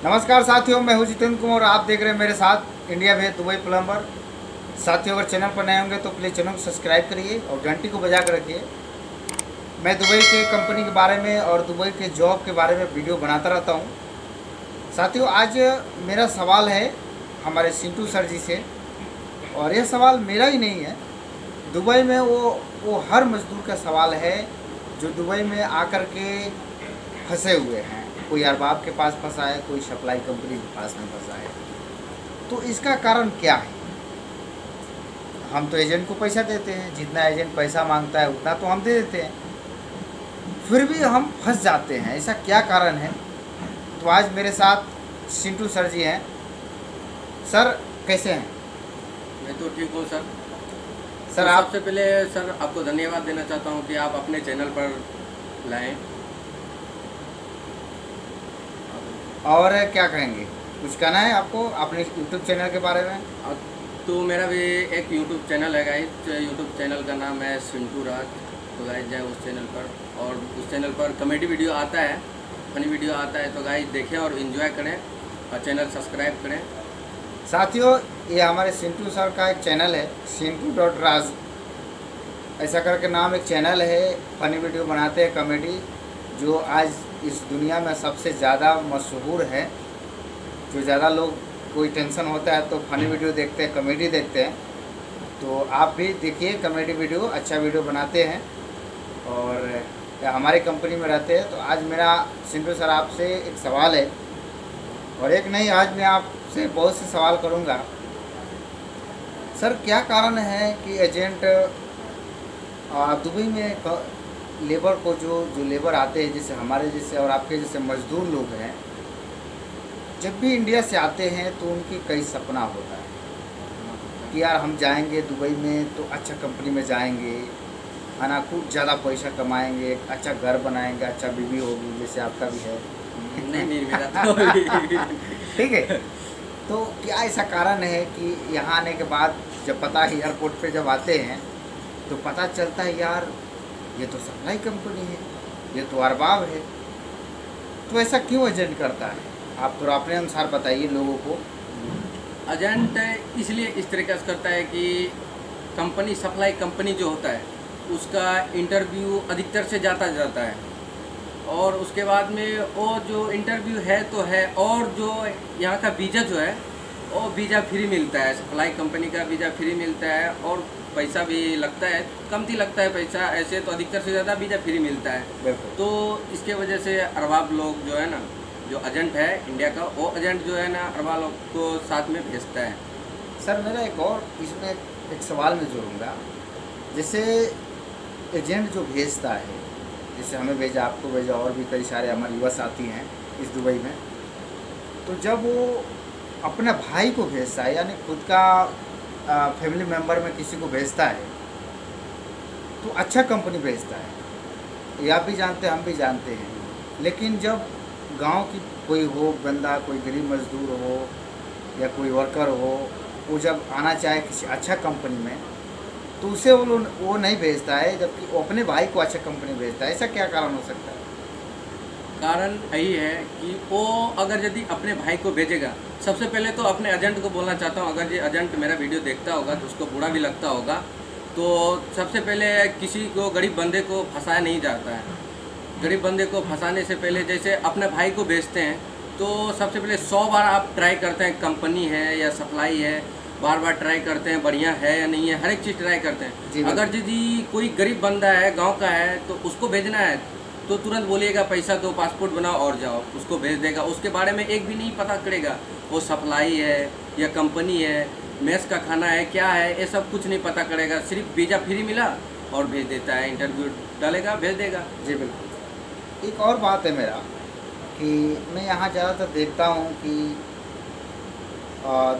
नमस्कार साथियों, मैं हूं जितेंद्र कुमार और आप देख रहे हैं मेरे साथ इंडिया में दुबई प्लम्बर। साथियों, अगर चैनल पर नए होंगे तो प्लीज़ चैनल को सब्सक्राइब करिए और घंटी को बजा कर रखिए। मैं दुबई के कंपनी के बारे में और दुबई के जॉब के बारे में वीडियो बनाता रहता हूं। साथियों, आज मेरा सवाल है हमारे सिंटू सर जी से, और यह सवाल मेरा ही नहीं है, दुबई में वो हर मजदूर का सवाल है जो दुबई में आकर के फंसे हुए हैं। कोई अरबाब के पास फंसा है, कोई सप्लाई कंपनी के पास में फंसा है। तो इसका कारण क्या है? हम तो एजेंट को पैसा देते हैं, जितना एजेंट पैसा मांगता है उतना तो हम दे देते हैं, फिर भी हम फंस जाते हैं। ऐसा क्या कारण है? तो आज मेरे साथ सिंटू सर जी हैं। सर, कैसे हैं? मैं तो ठीक हूँ सर। सर तो आप सबसे पहले सर आपको धन्यवाद देना चाहता हूँ कि आप अपने चैनल पर लाएं। और क्या कहेंगे? कुछ कहना है आपको अपने यूट्यूब चैनल के बारे में? तो मेरा भी एक यूट्यूब चैनल है गाइस। यूट्यूब चैनल का नाम है सिंटू राज। तो गाइस जाए उस चैनल पर, और उस चैनल पर कॉमेडी वीडियो आता है, फनी वीडियो आता है। तो गाइस देखें और इन्जॉय करें और चैनल सब्सक्राइब करें। साथियों, ये हमारे सिंटू सर का एक चैनल है, सिंटू.राज ऐसा करके नाम एक चैनल है। फनी वीडियो बनाते हैं, कॉमेडी, जो आज इस दुनिया में सबसे ज़्यादा मशहूर है। जो ज़्यादा लोग कोई टेंशन होता है तो फनी वीडियो देखते हैं, कॉमेडी देखते हैं। तो आप भी देखिए कॉमेडी वीडियो, अच्छा वीडियो बनाते हैं और हमारी कंपनी में रहते हैं। तो आज मेरा सिंटू सर आपसे एक सवाल है, और एक नहीं, आज मैं आपसे बहुत से सवाल करूंगा। सर, क्या कारण है कि एजेंट दुबई में लेबर को जो लेबर आते हैं, जैसे हमारे जैसे और आपके जैसे मजदूर लोग हैं, जब भी इंडिया से आते हैं तो उनकी कई सपना होता है कि यार हम जाएंगे दुबई में तो अच्छा कंपनी में जाएंगे, है ना, खूब ज़्यादा पैसा कमाएंगे, अच्छा घर बनाएंगे, अच्छा बीवी होगी, जैसे आपका भी है। नहीं मेरा तो ठीक है। तो क्या ऐसा कारण है कि यहाँ आने के बाद जब पता है, एयरपोर्ट पे जब आते हैं तो पता चलता है यार ये तो सप्लाई कंपनी है, ये तो अरबाब है। तो ऐसा क्यों एजेंट करता है? आप थोड़ा अपने अनुसार बताइए लोगों को। एजेंट इसलिए इस तरीके से करता है कि कंपनी, सप्लाई कंपनी जो होता है उसका इंटरव्यू अधिकतर से जाता है, और उसके बाद में वो जो इंटरव्यू है तो है, और जो यहाँ का वीज़ा जो है वो वीज़ा फ्री मिलता है। सप्लाई कंपनी का वीज़ा फ्री मिलता है, और पैसा भी लगता है, कमती लगता है पैसा, ऐसे तो अधिकतर से ज़्यादा वीज़ा फ्री मिलता है। तो इसके वजह से अरबाब लोग जो है ना, जो एजेंट है इंडिया का, वो एजेंट जो है ना अरबाब लोग को साथ में भेजता है। सर, मेरा एक और इसमें एक सवाल मैं जोड़ूंगा। जैसे एजेंट जो भेजता है, जैसे हमें भेजा, आपको भेजा, और भी कई सारे हमारे युवा साथी हैं इस दुबई में, तो जब वो अपने भाई को भेजता है, यानी खुद का फैमिली मेम्बर में किसी को भेजता है, तो अच्छा कंपनी भेजता है, ये आप भी जानते हैं, हम भी जानते हैं। लेकिन जब गांव की कोई हो बंदा, कोई गरीब मजदूर हो या कोई वर्कर हो, वो जब आना चाहे किसी अच्छा कंपनी में, तो उसे वो नहीं भेजता है, जबकि वो अपने भाई को अच्छा कंपनी भेजता है। ऐसा क्या कारण हो सकता है? कारण यही है कि वो अगर यदि अपने भाई को भेजेगा, सबसे पहले तो अपने एजेंट को बोलना चाहता हूँ, अगर ये एजेंट मेरा वीडियो देखता होगा तो उसको बुरा भी लगता होगा। तो सबसे पहले किसी को, गरीब बंदे को फंसाया नहीं जाता है। गरीब बंदे को फंसाने से पहले जैसे अपने भाई को भेजते हैं तो सबसे पहले 100 बार आप ट्राई करते हैं, कंपनी है या सप्लाई है, बार बार ट्राई करते हैं बढ़िया है या नहीं है, हर एक चीज़ ट्राई करते हैं। अगर यदि कोई गरीब बंदा है, गांव का है, तो उसको भेजना है तो तुरंत बोलिएगा पैसा दो, पासपोर्ट बनाओ और जाओ, उसको भेज देगा। उसके बारे में एक भी नहीं पता करेगा वो सप्लाई है या कंपनी है, मेस का खाना है, क्या है, ये सब कुछ नहीं पता करेगा। सिर्फ वीज़ा फ्री मिला और भेज देता है, इंटरव्यू डालेगा, भेज देगा। जी बिल्कुल। एक और बात है मेरा कि मैं यहाँ ज़्यादातर देखता हूँ कि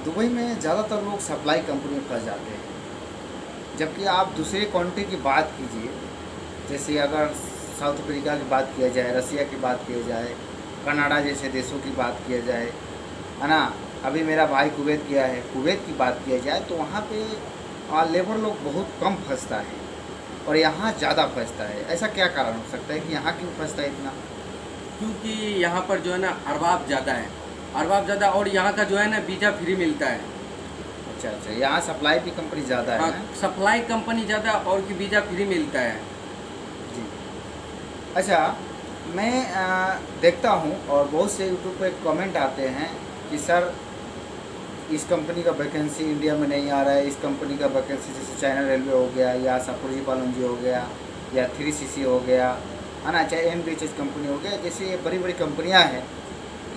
दुबई में ज़्यादातर लोग सप्लाई कंपनी में फंस जाते हैं, जबकि आप दूसरे कंट्री की बात कीजिए, जैसे अगर साउथ अफ्रीका की बात किया जाए, रसिया की बात किया जाए, कनाडा जैसे देशों की बात किया जाए, है ना, अभी मेरा भाई कुवैत गया है, कुवैत की बात किया जाए, तो वहाँ पे लेबर लोग बहुत कम फंसता है और यहाँ ज़्यादा फंसता है। ऐसा क्या कारण हो सकता है कि यहाँ क्यों फंसता है इतना? क्योंकि यहाँ पर जो है ना अरबाब ज़्यादा है। अरबाब ज़्यादा। और यहाँ का जो है ना वीज़ा फ्री मिलता है। अच्छा अच्छा, यहाँ सप्लाई भी कंपनी ज़्यादा है हाँ, ना? सप्लाई कंपनी ज़्यादा और की वीज़ा फ्री मिलता है। जी। अच्छा, मैं देखता हूँ और बहुत से यूट्यूब पे कमेंट आते हैं कि सर इस कंपनी का वैकेंसी इंडिया में नहीं आ रहा है, इस कंपनी का वैकेंसी जैसे चाइना रेलवे हो गया या सापुरजी पालनजी हो गया या 3CC हो गया, है ना, चाहे एनबीएचएस कंपनी हो गया, जैसे ये बड़ी बड़ी कंपनियां हैं,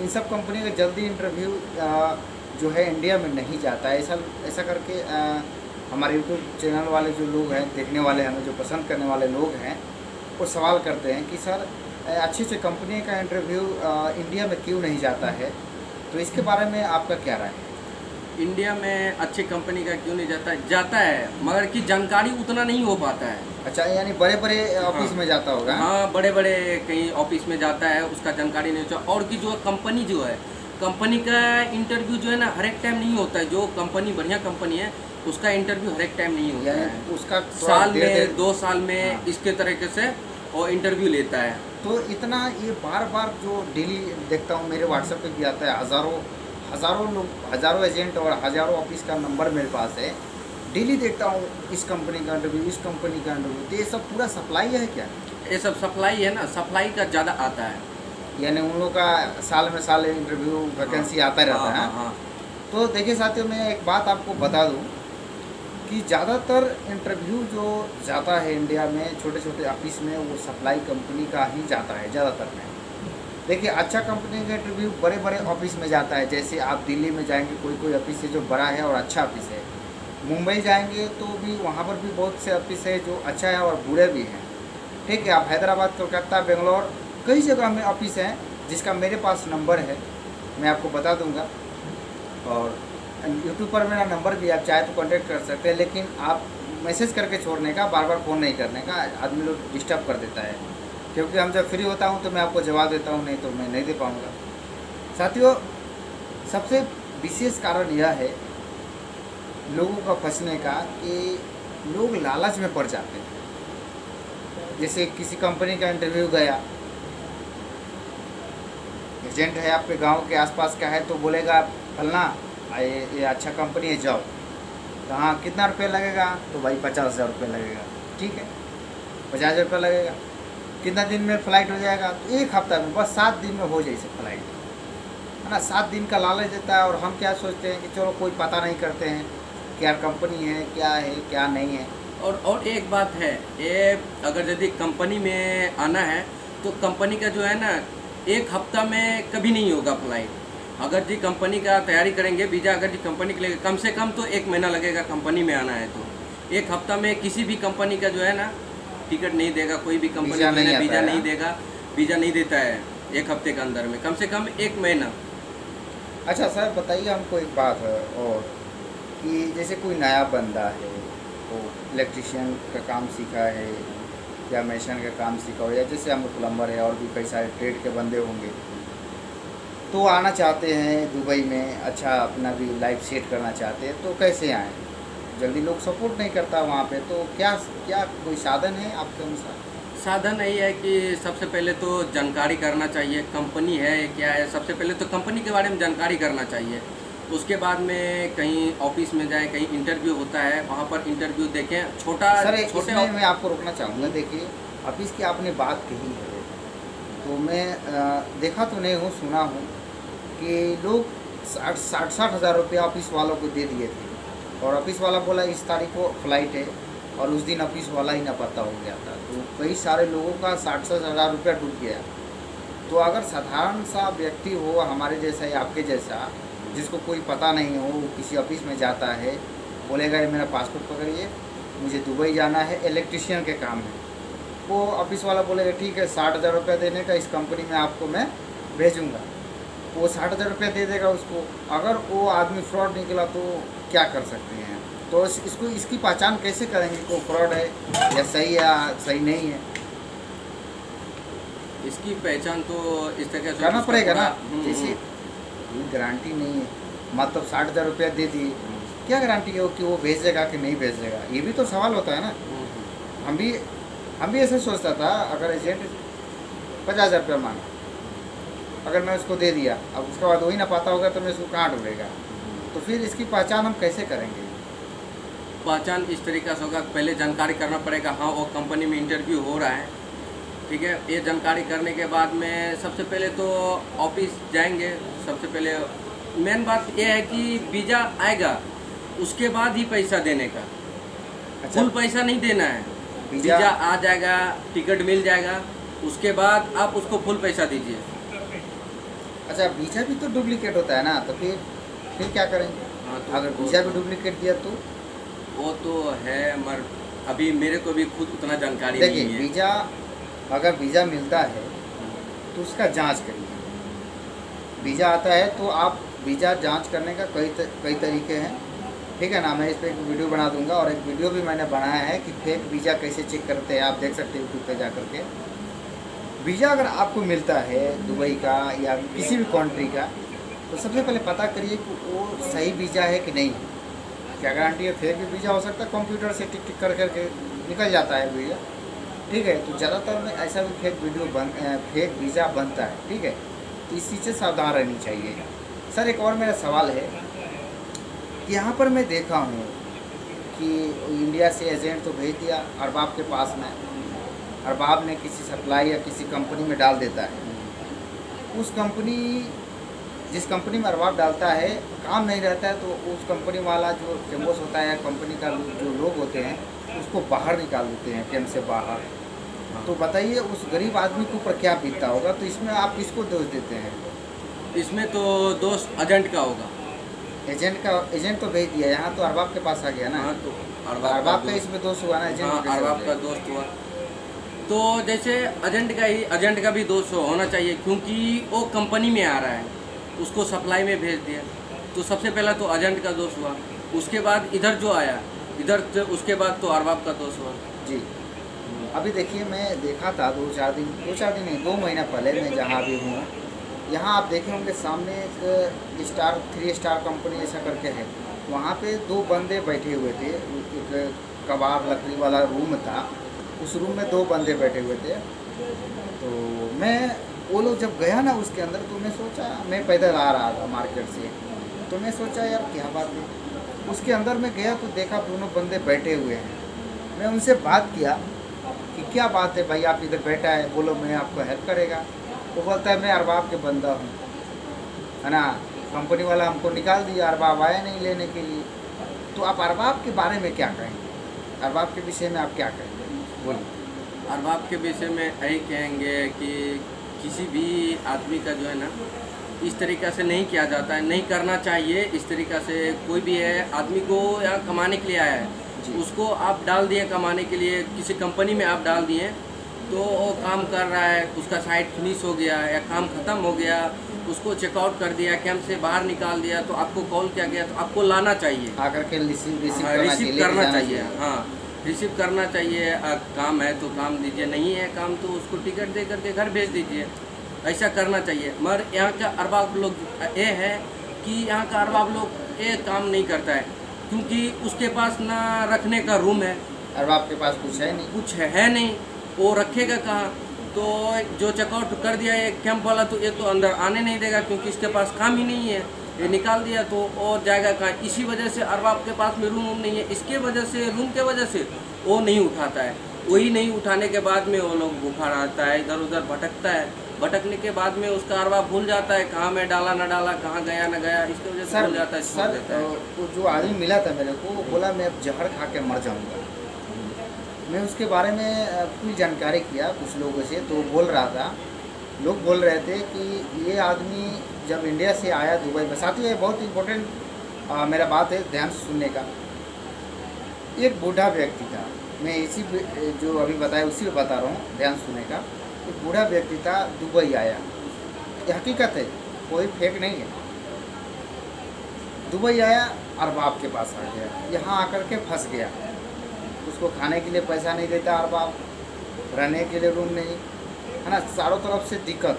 इन सब कंपनी का जल्दी इंटरव्यू जो है इंडिया में नहीं जाता है। ऐसा ऐसा करके हमारे यूट्यूब चैनल वाले जो लोग हैं, देखने वाले हमें जो पसंद करने वाले लोग हैं, वो सवाल करते हैं कि सर अच्छी अच्छी कंपनी का इंटरव्यू इंडिया में क्यों नहीं जाता है, तो इसके बारे में आपका क्या राय है? इंडिया में अच्छी कंपनी का क्यों नहीं जाता है? जाता है, मगर कि जानकारी उतना नहीं हो पाता है। अच्छा, यानी बड़े बड़े ऑफिस में जाता होगा? हाँ, बड़े बड़े कहीं ऑफिस में जाता है, उसका जानकारी नहीं होता। और कि जो कंपनी जो है, कंपनी का इंटरव्यू जो है ना हर एक टाइम नहीं होता है। जो कंपनी बढ़िया कंपनी है उसका इंटरव्यू हर एक टाइम नहीं होता है, उसका साल में 2 साल में हाँ। इसके तरीके से वो इंटरव्यू लेता है। तो इतना ये बार बार जो डेली देखता हूँ, मेरे व्हाट्सएप पे भी आता है, हज़ारों लोग, हज़ारों एजेंट और हज़ारों ऑफिस का नंबर मेरे पास है, डेली देखता हूँ इस कंपनी का इंटरव्यू, इस कंपनी का इंटरव्यू। तो ये सब पूरा सप्लाई है क्या? ये सब सप्लाई है ना, सप्लाई का ज़्यादा आता है। यानी उन लोगों का साल में साल इंटरव्यू वैकेंसी आता रहता है। हाँ। तो देखिए साथियों, मैं एक बात आपको बता दूँ कि ज़्यादातर इंटरव्यू जो जाता है इंडिया में छोटे छोटे ऑफिस में, वो सप्लाई कंपनी का ही जाता है ज़्यादातर में। देखिए, अच्छा कंपनी का इंटरव्यू बड़े बड़े ऑफिस में जाता है। जैसे आप दिल्ली में जाएंगे, कोई कोई ऑफिस है जो बड़ा है और अच्छा ऑफिस है। मुंबई जाएंगे तो भी वहाँ पर भी बहुत से ऑफिस है जो अच्छा है और बुरे भी हैं। ठीक है, आप हैदराबाद, कोलकाता, बेंगलोर, कई जगह में ऑफिस हैं जिसका मेरे पास नंबर है, मैं आपको बता दूंगा। और यूट्यूब पर मेरा नंबर भी, आप चाहे तो कांटेक्ट कर सकते हैं, लेकिन आप मैसेज करके छोड़ने का, बार बार फ़ोन नहीं करने का। आदमी लोग डिस्टर्ब कर देता है, क्योंकि हम जब फ्री होता हूँ तो मैं आपको जवाब देता हूँ, नहीं तो मैं नहीं दे पाऊँगा। साथियों, सबसे विशेष कारण यह है लोगों का फंसने का कि लोग लालच में पड़ जाते हैं। जैसे किसी कंपनी का इंटरव्यू गया, एजेंट है आपके गांव के आसपास का है, तो बोलेगा फलना ये अच्छा कंपनी है, जाओ। तो हाँ, कितना रुपये लगेगा? तो भाई 50,000 रुपये लगेगा। ठीक है, 50,000 रुपये लगेगा। कितना दिन में फ़्लाइट हो जाएगा? तो 1 हफ्ता में, बस 7 दिन में हो जाए फ्लाइट, है ना। 7 दिन का लालच देता है। और हम क्या सोचते हैं कि चलो कोई पता नहीं करते हैं क्या कंपनी है, क्या नहीं है। और एक बात है, ये अगर यदि कंपनी में आना है तो कंपनी का जो है ना 1 हफ्ता में कभी नहीं होगा फ्लाइट। अगर जी कंपनी का तैयारी करेंगे, वीज़ा अगर जी कंपनी के लिए कम से कम तो 1 महीना लगेगा कंपनी में आना है। तो 1 हफ्ता में किसी भी कंपनी का जो है ना टिकट नहीं देगा, कोई भी कंपनी वीज़ा नहीं देगा, वीज़ा नहीं देता है 1 हफ्ते के अंदर में, कम से कम 1 महीना। अच्छा सर, बताइए हमको एक बात है और कि जैसे कोई नया बंदा है, वो इलेक्ट्रिशियन का काम सीखा है या मैशन का काम सीखा हो, या जैसे हम प्लम्बर है और भी कई सारे ट्रेड के बंदे होंगे, तो आना चाहते हैं दुबई में, अच्छा अपना भी लाइफ सेट करना चाहते हैं, तो कैसे आएँ? जल्दी लोग सपोर्ट नहीं करता वहाँ पे, तो क्या क्या कोई साधन है आपके अनुसार? साधन यही है कि सबसे पहले तो जानकारी करना चाहिए, कंपनी है क्या है। सबसे पहले तो कंपनी के बारे में जानकारी करना चाहिए। उसके बाद में कहीं ऑफिस में जाएं, कहीं इंटरव्यू होता है, वहाँ पर इंटरव्यू देखें। छोटे मैं आपको रोकना चाहूँगा। देखिए, ऑफिस की आपने बात कही है, तो मैं देखा तो नहीं हूँ, सुना हूँ कि लोग 60 हज़ार रुपया ऑफिस वालों को दे दिए थे, और ऑफिस वाला बोला इस तारीख को फ़्लाइट है, और उस दिन ऑफिस वाला ही ना पता हो गया था। तो कई सारे लोगों का 60 हज़ार रुपया डूब गया। तो अगर साधारण सा व्यक्ति हो, हमारे जैसा या आपके जैसा, जिसको कोई पता नहीं हो, किसी ऑफिस में जाता है, बोलेगा ये मेरा पासपोर्ट पकड़िए, मुझे दुबई जाना है, इलेक्ट्रिशियन के काम है, वो ऑफिस वाला बोलेगा ठीक है 60,000 रुपया देने का, इस कंपनी में आपको मैं भेजूँगा। वो 60,000 रुपया दे देगा उसको। अगर वो आदमी फ्रॉड निकला तो क्या कर सकते हैं? तो इसकी पहचान कैसे करेंगे कि वो फ्रॉड है या सही नहीं है? इसकी पहचान तो इस तरह से करना पड़ेगा ना। जैसे कोई गारंटी नहीं है, मतलब 60,000 रुपया दे दिए, क्या गारंटी है कि वो भेजेगा कि नहीं भेजेगा? ये भी तो सवाल होता है ना। हम भी ऐसे सोचता था, अगर एजेंट 50,000 रुपया मांगा अगर मैं उसको दे दिया, अब उसके बाद वही ना पाता होगा तो मैं इसको कहाँ ढूंढेगा? तो फिर इसकी पहचान हम कैसे करेंगे? पहचान इस तरीक़ा से होगा, पहले जानकारी करना पड़ेगा, हाँ वो कंपनी में इंटरव्यू हो रहा है, ठीक है। ये जानकारी करने के बाद में सबसे पहले तो ऑफिस जाएंगे। सबसे पहले मेन बात ये है कि वीज़ा आएगा उसके बाद ही पैसा देने का, अच्छा, फुल पैसा नहीं देना है। वीज़ा वीज़ा आ जाएगा, टिकट मिल जाएगा, उसके बाद आप उसको फुल पैसा दीजिए। अच्छा, वीज़ा भी तो डुप्लीकेट होता है ना, तो फिर क्या करेंगे? हाँ, तो अगर वीज़ा भी डुप्लीकेट दिया तो? वो तो है, मगर अभी मेरे को भी खुद उतना जानकारी देखिए, नहीं है। वीज़ा अगर वीज़ा मिलता है तो उसका जांच करिए। वीज़ा आता है तो आप वीज़ा जांच करने का कई तरीके हैं, ठीक है ना। मैं इस पर एक वीडियो बना दूंगा, और एक वीडियो भी मैंने बनाया है कि फेक वीज़ा कैसे चेक करते हैं, आप देख सकते हैं यूट्यूब पे जा करके। वीज़ा अगर आपको मिलता है दुबई का या किसी भी कंट्री का, तो सबसे पहले पता करिए कि वो सही वीज़ा है कि नहीं। क्या गारंटी है? फेक भी वीज़ा हो सकता है, कंप्यूटर से टिक टिक कर करके निकल जाता है वीज़ा, ठीक है। तो ज़्यादातर में ऐसा भी फेक वीज़ा बनता है, ठीक है। तो इस चीज़ से सावधान रहनी चाहिए। सर, एक और मेरा सवाल है कि यहाँ पर मैं देखा हूँ कि इंडिया से एजेंट तो भेज दिया अरबाब के पास में, अरबाब ने किसी सप्लाई या किसी कंपनी में डाल देता है। उस कंपनी जिस कंपनी में अरबाब डालता है, काम नहीं रहता है, तो उस कंपनी वाला जो फेमस होता है, कंपनी का जो लोग होते हैं, उसको बाहर निकाल देते हैं, कैंप से बाहर। तो बताइए उस गरीब आदमी के ऊपर क्या बीतता होगा? तो इसमें आप किसको दोष देते हैं? इसमें तो दोष एजेंट का होगा। एजेंट तो भेज दिया, यहाँ तो अरबाब के पास आ गया ना। हाँ, तो अरबाब का इसमें दोष हुआ ना, एजेंट हाँ, को कैसे अरबाब का हो गया? दोस्त हुआ। तो जैसे एजेंट का भी दोष होना चाहिए, क्योंकि वो कंपनी में आ रहा है, उसको सप्लाई में भेज दिया। तो सबसे पहला तो एजेंट का दोष हुआ, उसके बाद इधर जो आया इधर, तो उसके बाद तो अरबाब का दोष हुआ। जी, अभी देखिए, मैं देखा था 2-4 दिन नहीं, 2 महीना पहले मैं जहाँ भी हूँ, यहाँ आप देखे होंगे सामने एक 3 स्टार कंपनी ऐसा करके है, वहाँ पे 2 बंदे बैठे हुए थे। एक कबाड़ लकड़ी वाला रूम था, उस रूम में 2 बंदे बैठे हुए थे। तो वो लोग जब गया ना उसके अंदर, तो मैं सोचा, मैं पैदल आ रहा था मार्केट से, तो मैं सोचा यार क्या बात है। उसके अंदर में गया तो देखा दोनों बंदे बैठे हुए हैं। मैं उनसे बात किया कि क्या बात है भाई, आप इधर बैठा है, बोलो मैं आपको हेल्प करेगा। वो बोलता है मैं अरबाब के बंदा हूँ, है ना, कंपनी वाला हमको निकाल दिया, अरबाब आया नहीं लेने के लिए। तो आप अरबाब के बारे में क्या कहेंगे? अरबाब के विषय में आप क्या कहेंगे, बोलिए। अरबाब के विषय में यही कहेंगे कि किसी भी आदमी का जो है ना, इस तरीक़ा से नहीं किया जाता है, नहीं करना चाहिए इस तरीक़ा से। कोई भी है आदमी को यहाँ कमाने के लिए आया है, उसको आप डाल दिए कमाने के लिए, किसी कंपनी में आप डाल दिए, तो वो काम कर रहा है, उसका साइट फिनिश हो गया या काम ख़त्म हो गया, उसको चेकआउट कर दिया, कैंप से बाहर निकाल दिया, तो आपको कॉल किया गया, तो आपको लाना चाहिए, आकर के रिसीव करना चाहिए। हाँ, रिसीव करना चाहिए। काम है तो काम दीजिए, नहीं है काम तो उसको टिकट दे करके घर भेज दीजिए, ऐसा करना चाहिए। मगर यहाँ का अरबाब लोग ये है कि यहाँ का अरबाब लोग ये काम नहीं करता है, क्योंकि उसके पास ना रखने का रूम है, अरबाब के पास कुछ है नहीं, नहीं, वो रखेगा कहाँ? तो जो चेकआउट कर दिया ये कैंप वाला, तो ये तो अंदर आने नहीं देगा, क्योंकि इसके पास काम ही नहीं है, ये निकाल दिया तो और जाएगा कहाँ? इसी वजह से अरबाब के पास में रूम नहीं है, इसके वजह से, रूम के वजह से वो नहीं उठाता है। वही नहीं उठाने के बाद में वो लोग बुखार आता है, इधर उधर भटकता है, भटकने के बाद में उसका अरबाब भूल जाता है कहाँ में डाला ना डाला, कहाँ गया ना गया, इसकी वजह से भूल जाता है, छोड़ देता है। वो जो आदमी मिला था मेरे को, वो बोला मैं अब जहर खा के मर जाऊँगा। मैं उसके बारे में पूरी जानकारी किया कुछ लोगों से, तो लोग बोल रहे थे कि ये आदमी जब इंडिया से आया दुबई में, साथियों ये बहुत इम्पोर्टेंट मेरा बात है, ध्यान से सुनने का। एक बूढ़ा व्यक्ति था, मैं इसी जो अभी बताया उसी में बता रहा हूँ, ध्यान सुनने का। एक बूढ़ा व्यक्ति था, दुबई आया, ये हकीकत है, कोई फेक नहीं है। दुबई आया, अरबाब के पास आ गया, यहाँ आकर के फंस गया। उसको खाने के लिए पैसा नहीं देता अरबाब, रहने के लिए रूम नहीं, है ना, चारों तरफ से दिक्कत।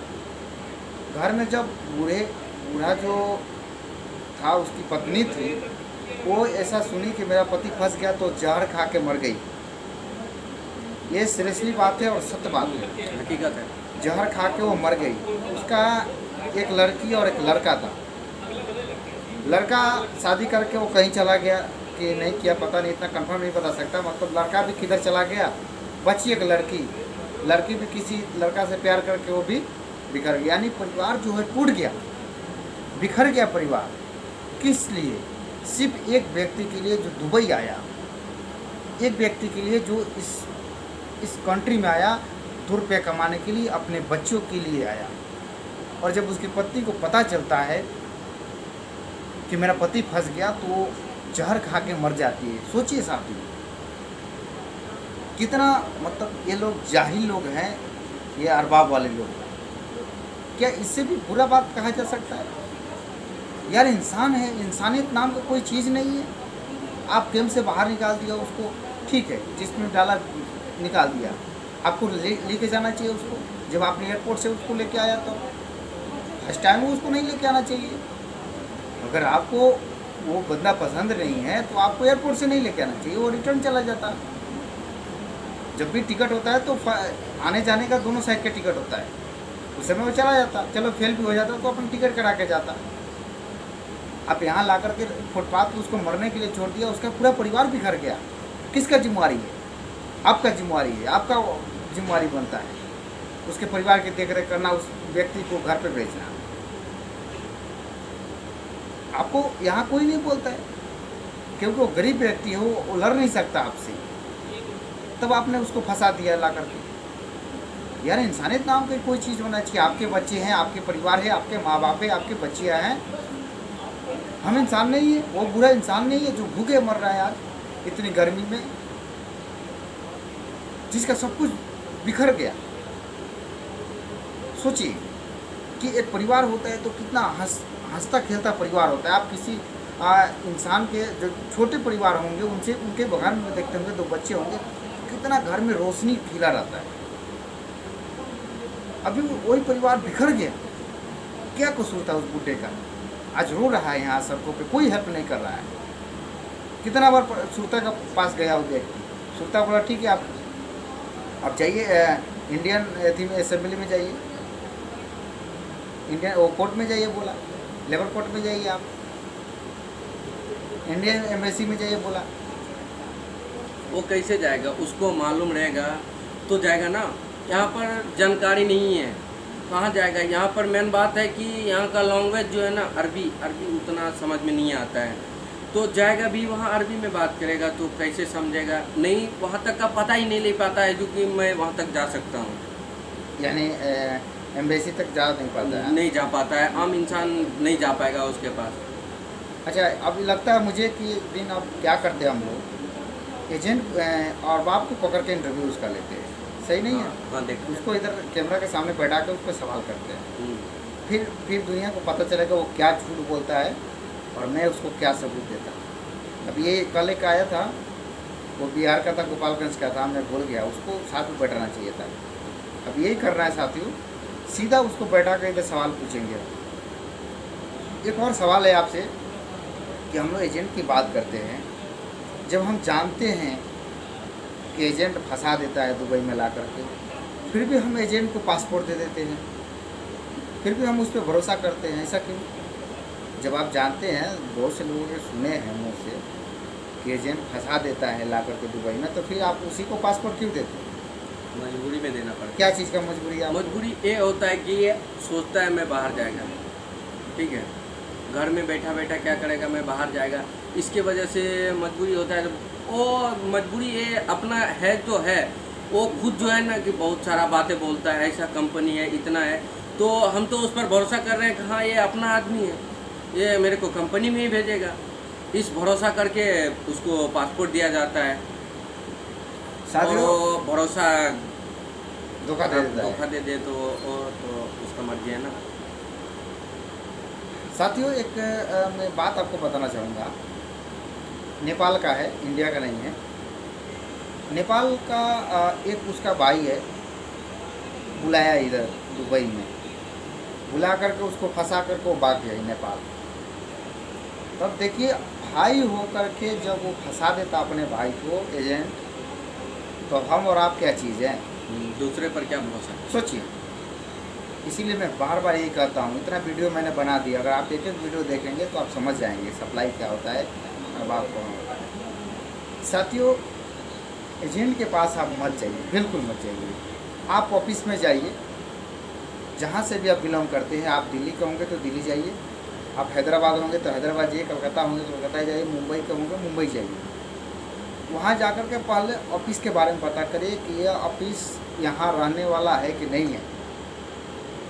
घर में जब बूढ़ा जो था, उसकी पत्नी थी, वो ऐसा सुनी कि मेरा पति फंस गया, तो जहर खा के मर गई। ये सीरियसली बात है और सत्य बात है, हकीकत है। जहर खा के वो मर गई। उसका एक लड़की और एक लड़का था। लड़का शादी करके वो कहीं चला गया कि नहीं किया पता नहीं, इतना कंफर्म नहीं बता सकता, मतलब लड़का भी किधर चला गया। बची एक लड़की भी किसी लड़का से प्यार करके वो भी बिखर गया, यानी परिवार जो है टूट गया, बिखर गया परिवार। किस लिए? सिर्फ एक व्यक्ति के लिए जो दुबई आया, एक व्यक्ति के लिए जो इस कंट्री में आया 2 रुपये कमाने के लिए, अपने बच्चों के लिए आया। और जब उसकी पत्नी को पता चलता है कि मेरा पति फंस गया तो वो जहर खा के मर जाती है। सोचिए साथी, कितना मतलब ये लोग जाहिल लोग हैं, ये अरबाब वाले लोग। क्या इससे भी बुरा बात कहा जा सकता है? यार इंसान है, इंसानियत नाम का कोई चीज़ नहीं है। आप गेम से बाहर निकाल दिया उसको, ठीक है, जिसमें डाला निकाल दिया, आपको लेके जाना चाहिए उसको। जब आपने एयरपोर्ट से उसको लेके आया तो फर्स्ट टाइम उसको नहीं लेके आना चाहिए। अगर आपको वो बंदा पसंद नहीं है तो आपको एयरपोर्ट से नहीं लेके आना चाहिए, वो रिटर्न चला जाता। जब भी टिकट होता है तो आने जाने का दोनों साइड का टिकट होता है, उस समय वो चला जाता। चलो फेल भी हो जाता तो अपन टिकट करा के जाता। आप यहाँ ला करके फुटपाथ पर उसको मरने के लिए छोड़ दिया, उसका पूरा परिवार बिखर गया। किसका जिम्मेवारी है? आपका जिम्मेवारी है, आपका जिम्मेवारी बनता है उसके परिवार की देखरेख करना, उस व्यक्ति को घर पे भेजना। आपको यहाँ कोई नहीं बोलता है क्योंकि वो गरीब व्यक्ति है, वो लड़ नहीं सकता आपसे, तब आपने उसको फंसा दिया ला करके। यार इंसानियत नाम की कोई चीज़ होना चाहिए। आपके बच्चे हैं, आपके परिवार है, आपके माँ बाप है, आपके बच्चियाँ हैं। हम इंसान नहीं है, वो बुरा इंसान नहीं है जो भूखे मर रहा है आज इतनी गर्मी में, जिसका सब कुछ बिखर गया। सोचिए कि एक परिवार होता है तो कितना हंसता खेलता परिवार होता है। आप किसी इंसान के जो छोटे परिवार होंगे उनसे, उनके बगल में देखते होंगे 2 बच्चे होंगे, कितना घर में रोशनी खिला रहता है। अभी वही परिवार बिखर गया। क्या कसूर था उस बूढ़े का? आज रो रहा है यहाँ सड़कों पे, कोई हेल्प नहीं कर रहा है। कितना बार सुरता का पास गया वो व्यक्ति, सुरता बोला ठीक है आप जाइए इंडियन असेंबली में जाइए, इंडियन वो कोर्ट में जाइए बोला, लेबर कोर्ट में जाइए, आप इंडियन एम्बेसी में जाइए बोला। वो कैसे जाएगा? उसको मालूम रहेगा तो जाएगा ना। यहाँ पर जानकारी नहीं है, कहाँ जाएगा? यहाँ पर मेन बात है कि यहाँ का लैंग्वेज जो है ना, अरबी उतना समझ में नहीं आता है, तो जाएगा भी वहाँ अरबी में बात करेगा तो कैसे समझेगा? नहीं, वहाँ तक का पता ही नहीं ले पाता है जो कि मैं वहाँ तक जा सकता हूँ। यानी एम्बेसी तक जा नहीं पाता है? नहीं जा पाता है, आम इंसान नहीं जा पाएगा उसके पास। अच्छा, अब लगता है मुझे कि एक दिन अब क्या करते हैं हम लोग, एजेंट और बाप को पकड़ के इंटरव्यू उसका लेते हैं, सही नहीं है? हाँ देखो, उसको इधर कैमरा के सामने बैठा के उस पर सवाल करते हैं। फिर दुनिया को पता चलेगा वो क्या झूठ बोलता है और मैं उसको क्या सबूत देता हूँ। अब ये कल एक आया था, वो बिहार का था, गोपालगंज का था, मैं भूल गया, उसको साथ में बैठाना चाहिए था। अब यही करना है साथियों, सीधा उसको बैठा कर इधर सवाल पूछेंगे। एक और सवाल है आपसे कि हम लोग एजेंट की बात करते हैं, जब हम जानते हैं कि एजेंट फंसा देता है दुबई में ला करके, फिर भी हम एजेंट को पासपोर्ट दे देते हैं, फिर भी हम उस पर भरोसा करते हैं, ऐसा क्यों? जब आप जानते हैं, बहुत से लोगों ने सुने हैं मुँह से कि एजेंट फंसा देता है ला करके दुबई में, तो फिर आप उसी को पासपोर्ट क्यों देते हैं? मजबूरी में देना पड़ता है। क्या चीज़ का मजबूरी है? मजबूरी ये होता है कि ये सोचता है मैं बाहर जाएगा, ठीक है, घर में बैठा बैठा क्या करेगा, मैं बाहर जाएगा, इसके वजह से मजबूरी होता है। वो मजबूरी ये अपना है तो है, वो खुद जो है ना कि बहुत सारा बातें बोलता है, ऐसा कंपनी है, इतना है, तो हम तो उस पर भरोसा कर रहे हैं कि हाँ ये अपना आदमी है, ये मेरे को कंपनी में ही भेजेगा, इस भरोसा करके उसको पासपोर्ट दिया जाता है। और वो भरोसा धोखा दे दे तो उसका मर्जी है ना। साथियों, एक मैं बात आपको बताना चाहूँगा, नेपाल का है, इंडिया का नहीं है। नेपाल का एक उसका भाई है, बुलाया इधर दुबई में, बुला करके उसको फंसा करके वो भाग गया नेपाल। तब देखिए, भाई हो करके जब वो फंसा देता अपने भाई को एजेंट, तो हम और आप क्या चीज़ हैं? दूसरे पर क्या भरोसा? सोचिए, इसीलिए मैं बार बार यही कहता हूँ, इतना वीडियो मैंने बना दिया, अगर आप एक एक वीडियो देखेंगे तो आप समझ जाएंगे सप्लाई क्या होता है, अरबाब कौन होता है। साथियों, एजेंट के पास आप मत जाइए, बिल्कुल मत जाइए। आप ऑफिस में जाइए, जहाँ से भी आप बिलोंग करते हैं। आप दिल्ली के होंगे तो दिल्ली जाइए, आप हैदराबाद होंगे तो हैदराबाद जाइए, कलकत्ता होंगे तो कलकत्ता जाइए, मुंबई के होंगे मुंबई जाइए। वहाँ जाकर के पहले ऑफिस के बारे में पता करिए कि यह ऑफिस यहाँ रहने वाला है कि नहीं है।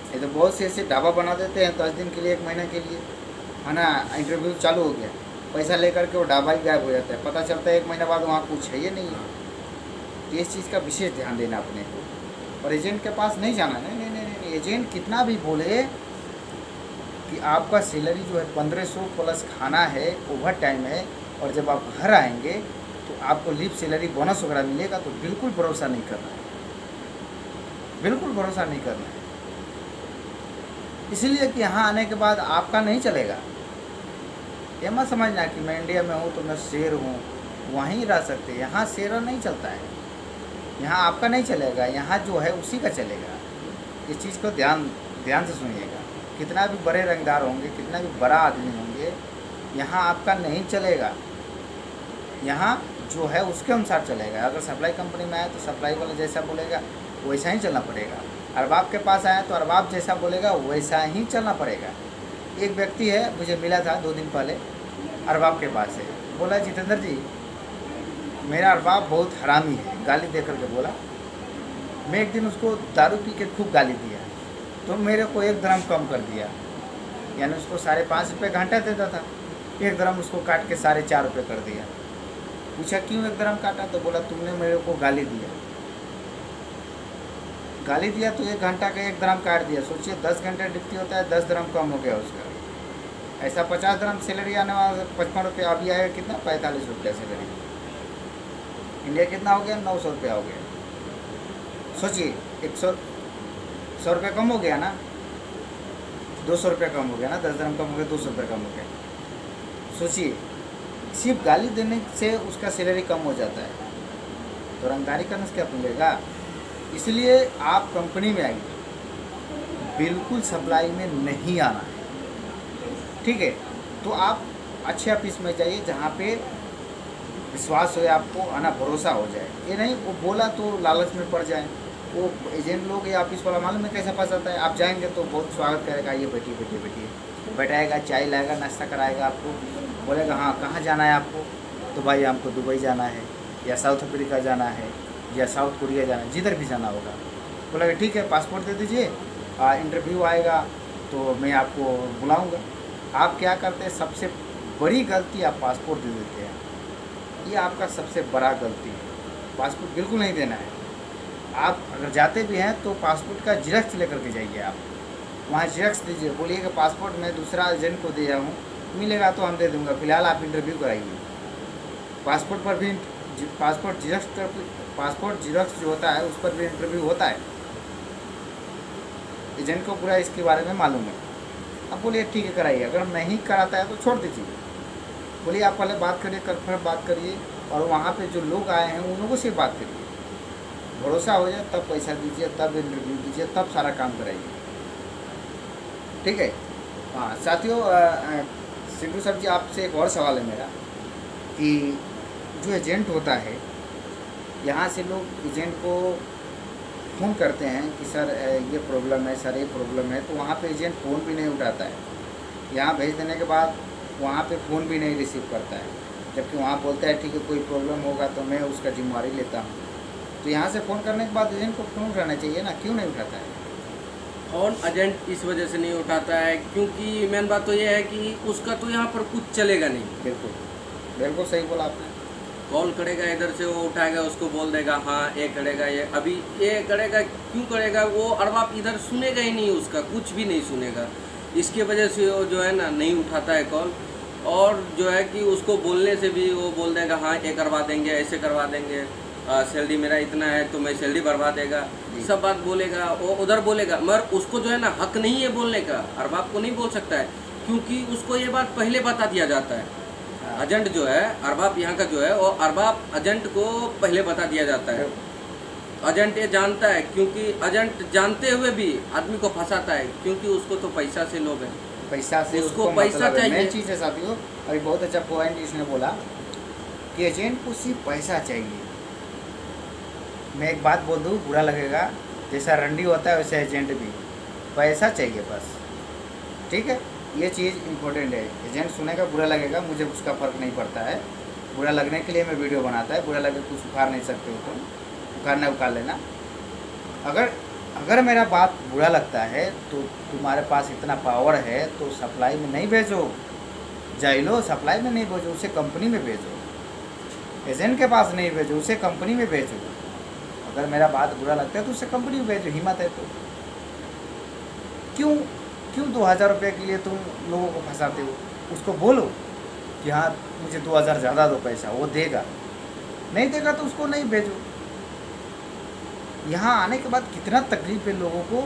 ये तो बहुत से ऐसे ढाबा बना देते हैं 10 दिन के लिए, 1 महीने के लिए, है ना। इंटरव्यू चालू हो गया, पैसा लेकर के वो ढाबा ही गायब हो जाता है, पता चलता है 1 महीने बाद वहाँ कुछ है ही नहीं है। तो इस चीज़ का विशेष ध्यान देना अपने को, और एजेंट के पास नहीं जाना। नहीं नहीं नहीं नहीं, एजेंट कितना भी बोले कि आपका सैलरी जो है 1500 प्लस खाना है, ओवर टाइम है, और जब आप घर आएंगे तो आपको लीव सैलरी बोनस वगैरह मिलेगा, तो बिल्कुल भरोसा नहीं करना है, बिल्कुल भरोसा नहीं करना है। इसलिए कि यहाँ आने के बाद आपका नहीं चलेगा। ये मत समझना कि मैं इंडिया में हूँ तो मैं शेर हूँ, वहीं रह सकते। यहाँ शेर नहीं चलता है, यहाँ आपका नहीं चलेगा, यहाँ जो है उसी का चलेगा। इस चीज़ को ध्यान से सुनिएगा। कितना भी बड़े रंगदार होंगे, कितना भी बड़ा आदमी होंगे, यहाँ आपका नहीं चलेगा। यहाँ जो है उसके अनुसार चलेगा। अगर सप्लाई कंपनी में आए तो सप्लाई वाला जैसा बोलेगा वैसा ही चलना पड़ेगा। अरबाब के पास आया तो अरबाब जैसा बोलेगा वैसा ही चलना पड़ेगा। एक व्यक्ति है, मुझे मिला था 2 दिन पहले, अरबाब के पास है, बोला जितेंद्र जी मेरा अरबाब बहुत हरामी है, गाली दे करके बोला। मैं एक दिन उसको दारू पी के खूब गाली दिया, तो मेरे को 1 दरम कम कर दिया, यानी उसको 5.5 रुपये घंटा देता था, 1 दरम उसको काट के 4.5 रुपये कर दिया। पूछा क्यों 1 दरम काटा, तो बोला तुमने मेरे को गाली दिया। गाली दिया तो 1 घंटा का 1 दरम काट दिया। सोचिए 10 घंटे ड्यूटी होता है, 10 दरम कम हो गया उसका। ऐसा 50 दरम सैलरी आने वाला 55 रुपये, अभी आएगा कितना 45 रुपये सैलरी। इंडिया कितना हो गया 900 रुपया हो गया। सोचिए 100 रुपये कम हो गया ना, 200 रुपये कम हो गया ना, 10 दरम कम हो गया, 200 रुपये कम हो गया। सोचिए सिर्फ गाली देने से उसका सैलरी कम हो जाता है, तो रंगदारी करने से क्या मिलेगा। इसलिए आप कंपनी में आइए, बिल्कुल सप्लाई में नहीं आना है, ठीक है। तो आप अच्छे ऑफिस में जाइए जहाँ पे विश्वास हो आपको, आना भरोसा हो जाए। ये नहीं वो बोला तो लालच में पड़ जाए। वो एजेंट लोग या ऑफिस वाला मालूम है कैसा फंसाता है। आप जाएंगे तो बहुत स्वागत करेगा, ये बैठिए बैठिए बैठिए, बैठाएगा, चाय लाएगा, नाश्ता कराएगा आपको, बोलेगा हाँ कहाँ जाना है आपको, तो भाई हमको दुबई जाना है, या साउथ अफ्रीका जाना है, या साउथ कोरिया जाना है, जिधर भी जाना होगा। बोला ठीक है पासपोर्ट दे दीजिए, इंटरव्यू आएगा तो मैं आपको बुलाऊंगा। आप क्या करते हैं, सबसे बड़ी गलती आप पासपोर्ट दे देते हैं। ये आपका सबसे बड़ा गलती है, पासपोर्ट बिल्कुल नहीं देना है। आप अगर जाते भी हैं तो पासपोर्ट का जेरॉक्स लेकर के जाइए। आप वहाँ जेरॉक्स दीजिए, बोलिए कि पासपोर्ट मैं दूसरा एजेंट को दिया हूँ, मिलेगा तो हम दे दूँगा, फिलहाल आप इंटरव्यू कराइए। पासपोर्ट पर भी पासपोर्ट जेरॉक्स जो होता है उस पर भी इंटरव्यू होता है। एजेंट को पूरा इसके बारे में मालूम है। अब बोलिए ठीक है कराइए, अगर नहीं कराता है तो छोड़ दीजिए। बोलिए आप पहले बात करिए, कन्फर्म बात करिए, और वहाँ पे जो लोग आए हैं उन लोगों से बात करिए। भरोसा हो जाए तब पैसा दीजिए, तब इंटरव्यू दीजिए, तब सारा काम कराइए, ठीक है। हाँ साथियों, सिद्धू सर जी आपसे एक और सवाल है मेरा कि जो एजेंट होता है, यहाँ से लोग एजेंट को फ़ोन करते हैं कि सर ये प्रॉब्लम है, सर ये प्रॉब्लम है, तो वहाँ पे एजेंट फ़ोन भी नहीं उठाता है। यहाँ भेज देने के बाद वहाँ पे फ़ोन भी नहीं रिसीव करता है, जबकि वहाँ बोलता है ठीक है कोई प्रॉब्लम होगा तो मैं उसका जिम्मेवारी लेता हूँ। तो यहाँ से फ़ोन करने के बाद एजेंट को फ़ोन उठाना चाहिए ना, क्यों नहीं उठाता है? फ़ोन एजेंट इस वजह से नहीं उठाता है क्योंकि मेन बात तो ये है कि उसका तो यहाँ पर कुछ चलेगा नहीं। बिल्कुल बिल्कुल सही बोला आपने। कॉल करेगा इधर से, वो उठाएगा, उसको बोल देगा हाँ ये करेगा, ये अभी ये करेगा, क्यों करेगा, वो अरबाब इधर सुनेगा ही नहीं, उसका कुछ भी नहीं सुनेगा। इसके वजह से वो जो है ना नहीं उठाता है कॉल, और जो है कि उसको बोलने से भी वो बोल देगा हाँ ये करवा देंगे, ऐसे करवा देंगे, सैलरी मेरा इतना है तो मैं सैलरी बढ़वा देगा, सब बात बोलेगा, वो उधर बोलेगा, मगर उसको जो है ना हक नहीं है बोलने का। अरबाब को नहीं बोल सकता है क्योंकि उसको ये बात पहले बता दिया जाता है। एजेंट जो है अरबाब यहाँ का जो है वो अरबाब एजेंट को पहले बता दिया जाता है। एजेंट ये जानता है, क्योंकि एजेंट जानते हुए भी आदमी को फंसाता है, क्योंकि उसको तो पैसा से लोभ है। पैसा से उसको उसको पैसा मतलब है। चाहिए। मेन चीज़ है साथियों, अभी बहुत अच्छा पॉइंट इसने बोला कि एजेंट को सिर्फ पैसा चाहिए। मैं एक बात बोल दूँ, बुरा लगेगा, जैसा रंडी होता है वैसा एजेंट भी, पैसा चाहिए बस, ठीक है। ये चीज़ इम्पोर्टेंट है। एजेंट सुनेगा बुरा लगेगा, मुझे उसका फ़र्क नहीं पड़ता है। बुरा लगने के लिए मैं वीडियो बनाता है, बुरा लगे कुछ उखाड़ नहीं सकते हो तुम, उखाड़ना उखाड़ लेना। अगर मेरा बात बुरा लगता है तो तुम्हारे पास इतना पावर है तो सप्लाई में नहीं भेजो, जाइलो सप्लाई में नहीं भेजो, उसे कंपनी में भेजो। एजेंट के पास नहीं भेजो, उसे कंपनी में भेजो। अगर मेरा बात बुरा लगता है तो उसे कंपनी में भेजो, हिम्मत है तो। क्यों 2000 रुपये के लिए तुम लोगों को फंसाते हो? उसको बोलो कि हाँ मुझे 2000 ज़्यादा दो पैसा, वो देगा। नहीं देगा तो उसको नहीं भेजो। यहाँ आने के बाद कितना तकलीफ है लोगों को,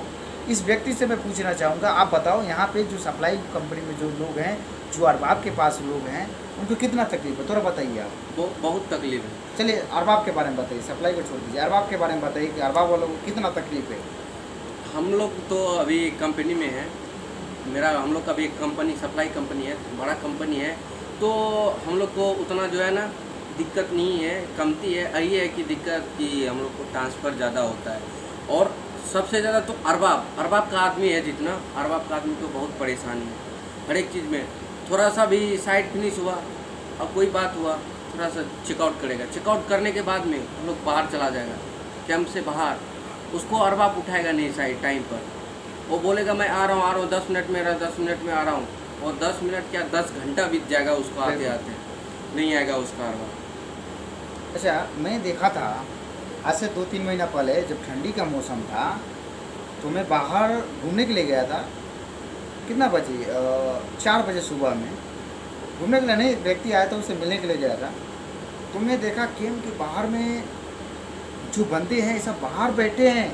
इस व्यक्ति से मैं पूछना चाहूँगा, आप बताओ यहाँ पे जो सप्लाई कंपनी में जो लोग हैं, जो अरबाब के पास लोग हैं, उनको कितना तकलीफ है, थोड़ा बताइए आप। बहुत तकलीफ है। चलिए अरबाब के बारे में बताइए, सप्लाई को छोड़ दीजिए, अरबाब के बारे में बताइए कि अरबाब वालों को कितना तकलीफ है। हम लोग तो अभी कंपनी में है, हम लोग का भी एक कंपनी, सप्लाई कंपनी है, बड़ा कंपनी है, तो हम लोग को उतना जो है ना दिक्कत नहीं है, कमती है। यही है कि दिक्कत कि हम लोग को ट्रांसफ़र ज़्यादा होता है, और सबसे ज़्यादा तो अरबाब का आदमी है, जितना अरबाब का आदमी को बहुत परेशानी है हर एक चीज़ में। थोड़ा सा भी साइट फिनिश हुआ और कोई बात हुआ, थोड़ा सा चेकआउट करेगा, चेकआउट करने के बाद में हम लोग बाहर चला जाएगा, कैंप से बाहर, उसको अरबाब उठाएगा नहीं साइट टाइम पर। वो बोलेगा मैं आ रहा हूँ 10 मिनट में, 10 मिनट में आ रहा हूँ, और 10 मिनट क्या 10 घंटा बीत जाएगा उसको आते आते, नहीं आएगा उसका अरबाब। अच्छा, मैं देखा था आज से 2-3 महीना पहले, जब ठंडी का मौसम था तो मैं बाहर घूमने के लिए गया था। कितना बजे, 4 बजे सुबह में घूमने के लिए नहीं, एक व्यक्ति आया था, उससे मिलने के लिए गया था। तो मैं देखा कैंप के बाहर में जो बंदे हैं ऐसा बाहर बैठे हैं,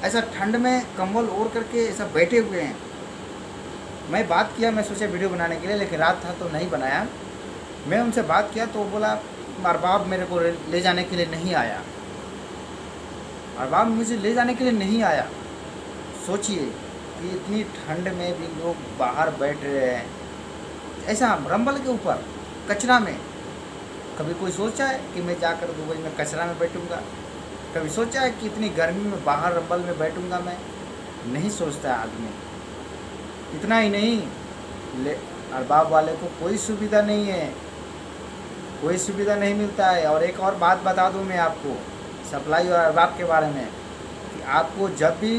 ऐसा ठंड में कंबल ओढ़ करके ऐसा बैठे हुए हैं। मैं बात किया, मैं सोचा वीडियो बनाने के लिए, लेकिन रात था तो नहीं बनाया। मैं उनसे बात किया तो वो बोला अरबाब मेरे को ले जाने के लिए नहीं आया, अरबाब मुझे ले जाने के लिए नहीं आया। सोचिए कि इतनी ठंड में भी लोग बाहर बैठ रहे हैं, ऐसा रंबल के ऊपर कचरा में। कभी कोई सोचा है कि मैं जाकर दुबई में कचरा में बैठूंगा? कभी सोचा है कि इतनी गर्मी में बाहर रंबल में बैठूंगा मैं? नहीं सोचता आदमी। इतना ही नहीं, अरबाब वाले को कोई सुविधा नहीं है, कोई सुविधा नहीं मिलता है। और एक और बात बता दूं मैं आपको सप्लाई और अरबाब के बारे में, कि आपको जब भी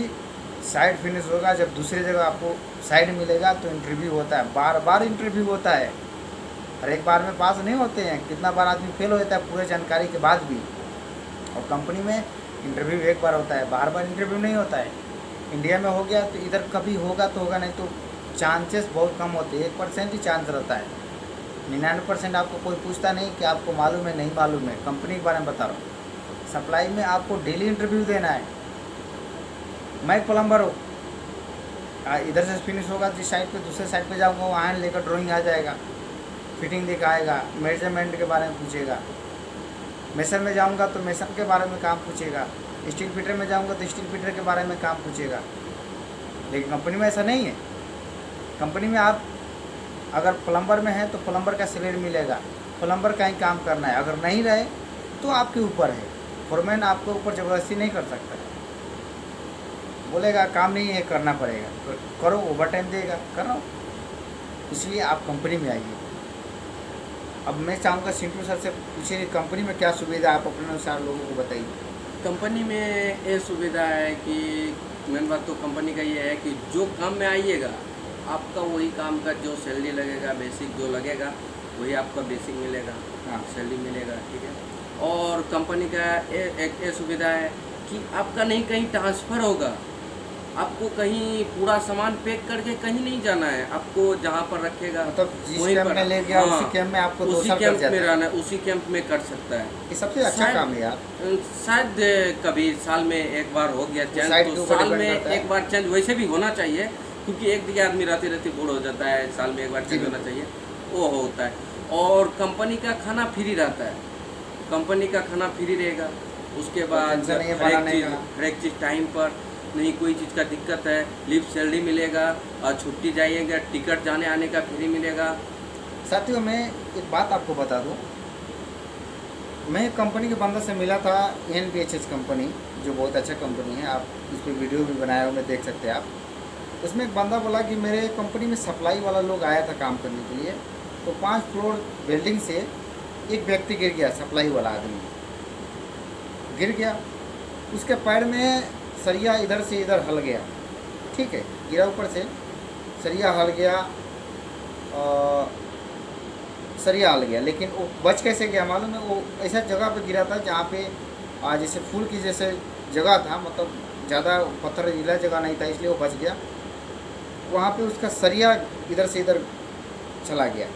साइट फिनिश होगा, जब दूसरी जगह आपको साइट मिलेगा तो इंटरव्यू होता है, बार बार इंटरव्यू होता है। हर एक बार में पास नहीं होते हैं, कितना बार आदमी फेल हो जाता है पूरे जानकारी के बाद भी। और कंपनी में इंटरव्यू एक बार होता है, बार बार इंटरव्यू नहीं होता है। इंडिया में हो गया तो इधर कभी होगा तो होगा, नहीं तो चांसेस बहुत कम होते हैं, 1% ही चांस रहता है। 99% आपको कोई पूछता नहीं कि आपको मालूम है नहीं मालूम है। कंपनी के बारे में बता रहा हूँ, सप्लाई में आपको डेली इंटरव्यू देना है। मैं एक प्लम्बर हूँ, इधर से फिनिश होगा जिस साइड पे, दूसरे साइड पे जाऊँगा, वो आयन लेकर ड्राइंग आ जाएगा, फिटिंग लेकर आएगा, मेजरमेंट के बारे में पूछेगा। मेसर में जाऊँगा तो मेसर के बारे में काम पूछेगा, स्टील फिटर में जाऊँगा तो स्टील फिटर के बारे में काम पूछेगा। लेकिन कंपनी में ऐसा नहीं है। कंपनी में आप अगर प्लम्बर में है तो प्लम्बर का सैलरी मिलेगा, प्लम्बर का ही काम करना है। अगर नहीं रहे तो आपके ऊपर है, फोरमैन आपके ऊपर ज़बरदस्ती नहीं कर सकता, बोलेगा काम नहीं है करना पड़ेगा, तो करो, ओवर टाइम देगा, करो। इसलिए आप कंपनी में आइए। अब मैं चाहूँगा सिंटू सर से पूछिए कंपनी में क्या सुविधा, आप अपने अनुसार लोगों को बताइए। कंपनी में ये सुविधा है कि मेन बात तो कंपनी का ये है कि जो काम में आइएगा आपका वही काम का जो सैलरी लगेगा, बेसिक जो लगेगा वही आपका बेसिक मिलेगा, हाँ, सैलरी मिलेगा, ठीक है। और कंपनी का एक ये सुविधा है कि आपका नहीं कहीं ट्रांसफ़र होगा, आपको कहीं पूरा सामान पैक करके कहीं नहीं जाना है, आपको जहाँ पर रखेगा मतलब जिस वहीं कैंप पर, में ले गया हाँ, उसी कैंप में आपको 2 उसी साल कैंप लग में जाता है। रहना, उसी कैंप में कर सकता है। ये सबसे अच्छा शायद- काम है यार। शायद कभी साल में एक बार हो गया साइड के चेंज, तो ऊपर साल डिपेंड में करता है। एक बार चेंज वैसे भी होना चाहिए, क्योंकि एक दिया आदमी रहते रहते बोर हो जाता है, साल में एक बार चेंज होना चाहिए, वो होता है। और कंपनी का खाना फ्री रहता है, कंपनी का खाना फ्री रहेगा, उसके बाद टेंशन नहीं है हर एक बनाने चीज़ का। हर एक चीज़ टाइम पर, नहीं कोई चीज़ का दिक्कत है, लीव सैलरी मिलेगा, और छुट्टी जाइएगा टिकट जाने आने का फ्री मिलेगा। साथियों मैं एक बात आपको बता दूं, मैं एक कंपनी के बंदा से मिला था, NPHH कंपनी, जो बहुत अच्छा कंपनी है, आप इस पर वीडियो भी बनाया हुआ देख सकते हैं आप। उसमें एक बंदा बोला कि मेरे कंपनी में सप्लाई वाला लोग आया था काम करने के लिए, तो 5 फ्लोर बिल्डिंग से एक व्यक्ति गिर गया, सप्लाई वाला आदमी गिर गया, उसके पैर में सरिया इधर से इधर हल गया, ठीक है, गिरा ऊपर से सरिया हल गया, सरिया हल गया, लेकिन वो बच कैसे गया मालूम है? वो ऐसा जगह पे गिरा था जहाँ पे जैसे फूल की जैसे जगह था, मतलब ज़्यादा पत्थर गीला जगह नहीं था, इसलिए वो बच गया। वहाँ पे उसका सरिया इधर से इधर चला गया,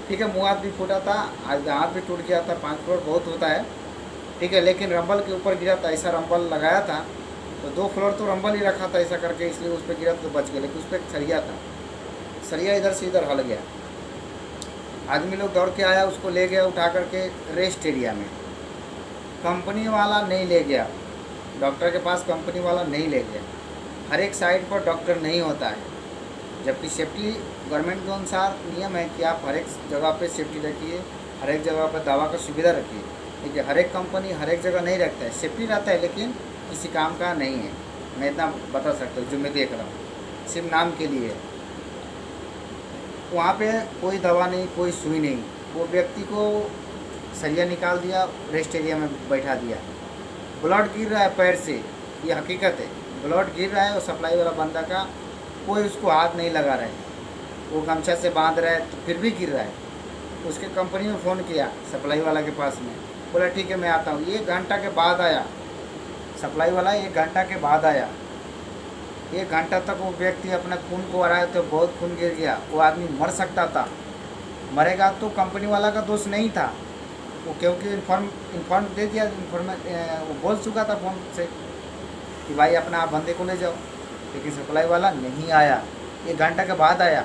ठीक है, मुँह हाथ भी फूटा था, आज हाथ भी टूट गया था, 5 फ्लोर बहुत होता है, ठीक है, लेकिन रंबल के ऊपर गिरा था, ऐसा रंबल लगाया था, तो 2 फ्लोर तो रंबल ही रखा था ऐसा करके, इसलिए उस पर गिरा तो बच गया, लेकिन उस पर एक सरिया था, सरिया इधर से इधर हल गया। आदमी लोग दौड़ के आया, उसको ले गया उठा करके रेस्ट एरिया में। कंपनी वाला नहीं ले गया डॉक्टर के पास, कंपनी वाला नहीं ले गया। हर एक साइड पर डॉक्टर नहीं होता है, जबकि सेफ्टी गवर्नमेंट के अनुसार नियम है कि आप हर एक जगह पे सेफ्टी रखिए, हर एक जगह पर दवा का सुविधा रखिए। देखिए हर एक कंपनी हर एक जगह नहीं रखता है, सेफ्टी रहता है लेकिन किसी काम का नहीं है, मैं इतना बता सकता हूँ जो मैं देख रहा हूँ, सिर्फ नाम के लिए। वहाँ पे कोई दवा नहीं, कोई सुई नहीं, वो व्यक्ति को सरिया निकाल दिया, रेस्ट एरिया में बैठा दिया, ब्लड गिर रहा है पैर से, ये हकीकत है, ब्लड गिर रहा है, और सप्लाई वाला बंदा का कोई उसको हाथ नहीं लगा रहा है, वो गमछा से बांध रहा है तो फिर भी गिर रहा है। उसके कंपनी में फ़ोन किया सप्लाई वाला के पास में, बोला ठीक है मैं आता हूँ। 1 घंटा के बाद आया सप्लाई वाला, 1 घंटा के बाद आया, 1 घंटा तक वो व्यक्ति अपने खून को आ रहा है, तो बहुत खून गिर गया, वो आदमी मर सकता था। मरेगा तो कंपनी वाला का दोष नहीं था, वो क्योंकि इन्फॉर्म दे दिया, वो बोल चुका था फ़ोन से कि भाई अपना आप बंदे को ले जाओ, लेकिन सप्लाई वाला नहीं आया, 1 घंटा के बाद आया।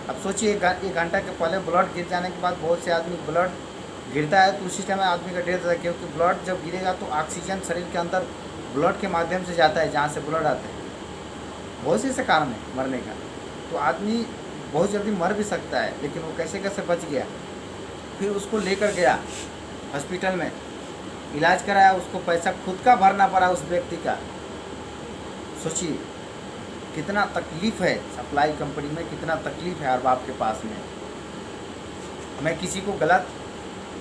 अब सोचिए 1 घंटा के पहले ब्लड गिर जाने के बाद बहुत से आदमी ब्लड गिरता है तो उसी टाइम आदमी का डेथ होता है, क्योंकि ब्लड जब गिरेगा तो ऑक्सीजन शरीर के अंदर ब्लड के माध्यम से जाता है, जहाँ से ब्लड आता है। बहुत से ऐसे कारण है मरने का, तो आदमी बहुत जल्दी मर भी सकता है, लेकिन वो कैसे कैसे बच गया। फिर उसको लेकर गया हॉस्पिटल में, इलाज कराया, उसको पैसा खुद का भरना पड़ा उस व्यक्ति का। सोचिए कितना तकलीफ़ है, सप्लाई कंपनी में कितना तकलीफ़ है हर बाप के पास में। मैं किसी को गलत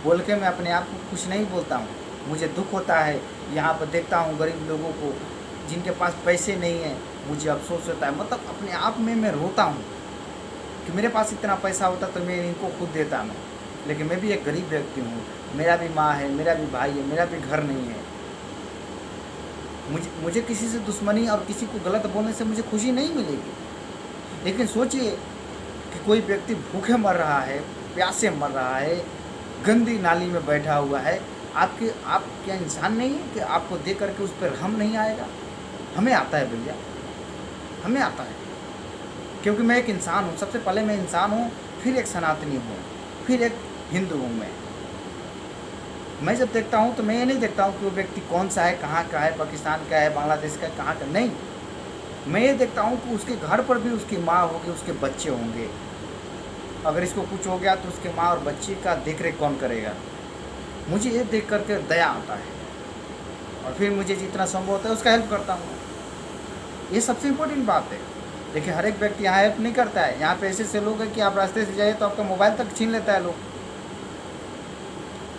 बोल के मैं अपने आप को खुश नहीं बोलता हूँ, मुझे दुख होता है, यहाँ पर देखता हूँ गरीब लोगों को जिनके पास पैसे नहीं हैं, मुझे अफसोस होता है, मतलब अपने आप में मैं रोता हूँ कि मेरे पास इतना पैसा होता तो मैं इनको खुद देता मैं, लेकिन मैं भी एक गरीब व्यक्ति हूँ, मेरा भी माँ है, मेरा भी भाई है, मेरा भी घर नहीं है। मुझे किसी से दुश्मनी और किसी को गलत बोलने से मुझे खुशी नहीं मिलेगी, लेकिन सोचिए कि कोई व्यक्ति भूखे मर रहा है, प्यासे मर रहा है, गंदी नाली में बैठा हुआ है, आप क्या इंसान नहीं है कि आपको देख करके उस पर रहम नहीं आएगा? हमें आता है भैया, हमें आता है, क्योंकि मैं एक इंसान हूँ, सबसे पहले मैं इंसान हूँ, फिर एक सनातनी हूँ, फिर एक हिंदू हूँ। मैं जब देखता हूँ तो मैं ये नहीं देखता हूँ कि वो व्यक्ति कौन सा है, कहाँ का है, पाकिस्तान का है, बांग्लादेश का, कहाँ का, नहीं। मैं ये देखता हूँ कि उसके घर पर भी उसकी माँ होगी, उसके बच्चे होंगे, अगर इसको कुछ हो गया तो उसके माँ और बच्चे का देख रेख कौन करेगा? मुझे ये देख करके दया आता है, और फिर मुझे जितना संभव होता है उसका हेल्प करता हूँ। ये सबसे इम्पोर्टेंट बात है। देखिए हर एक व्यक्ति यहाँ हेल्प नहीं करता है, यहाँ पे ऐसे ऐसे लोग हैं कि आप रास्ते से जाइए तो आपका मोबाइल तक छीन लेता है, लोग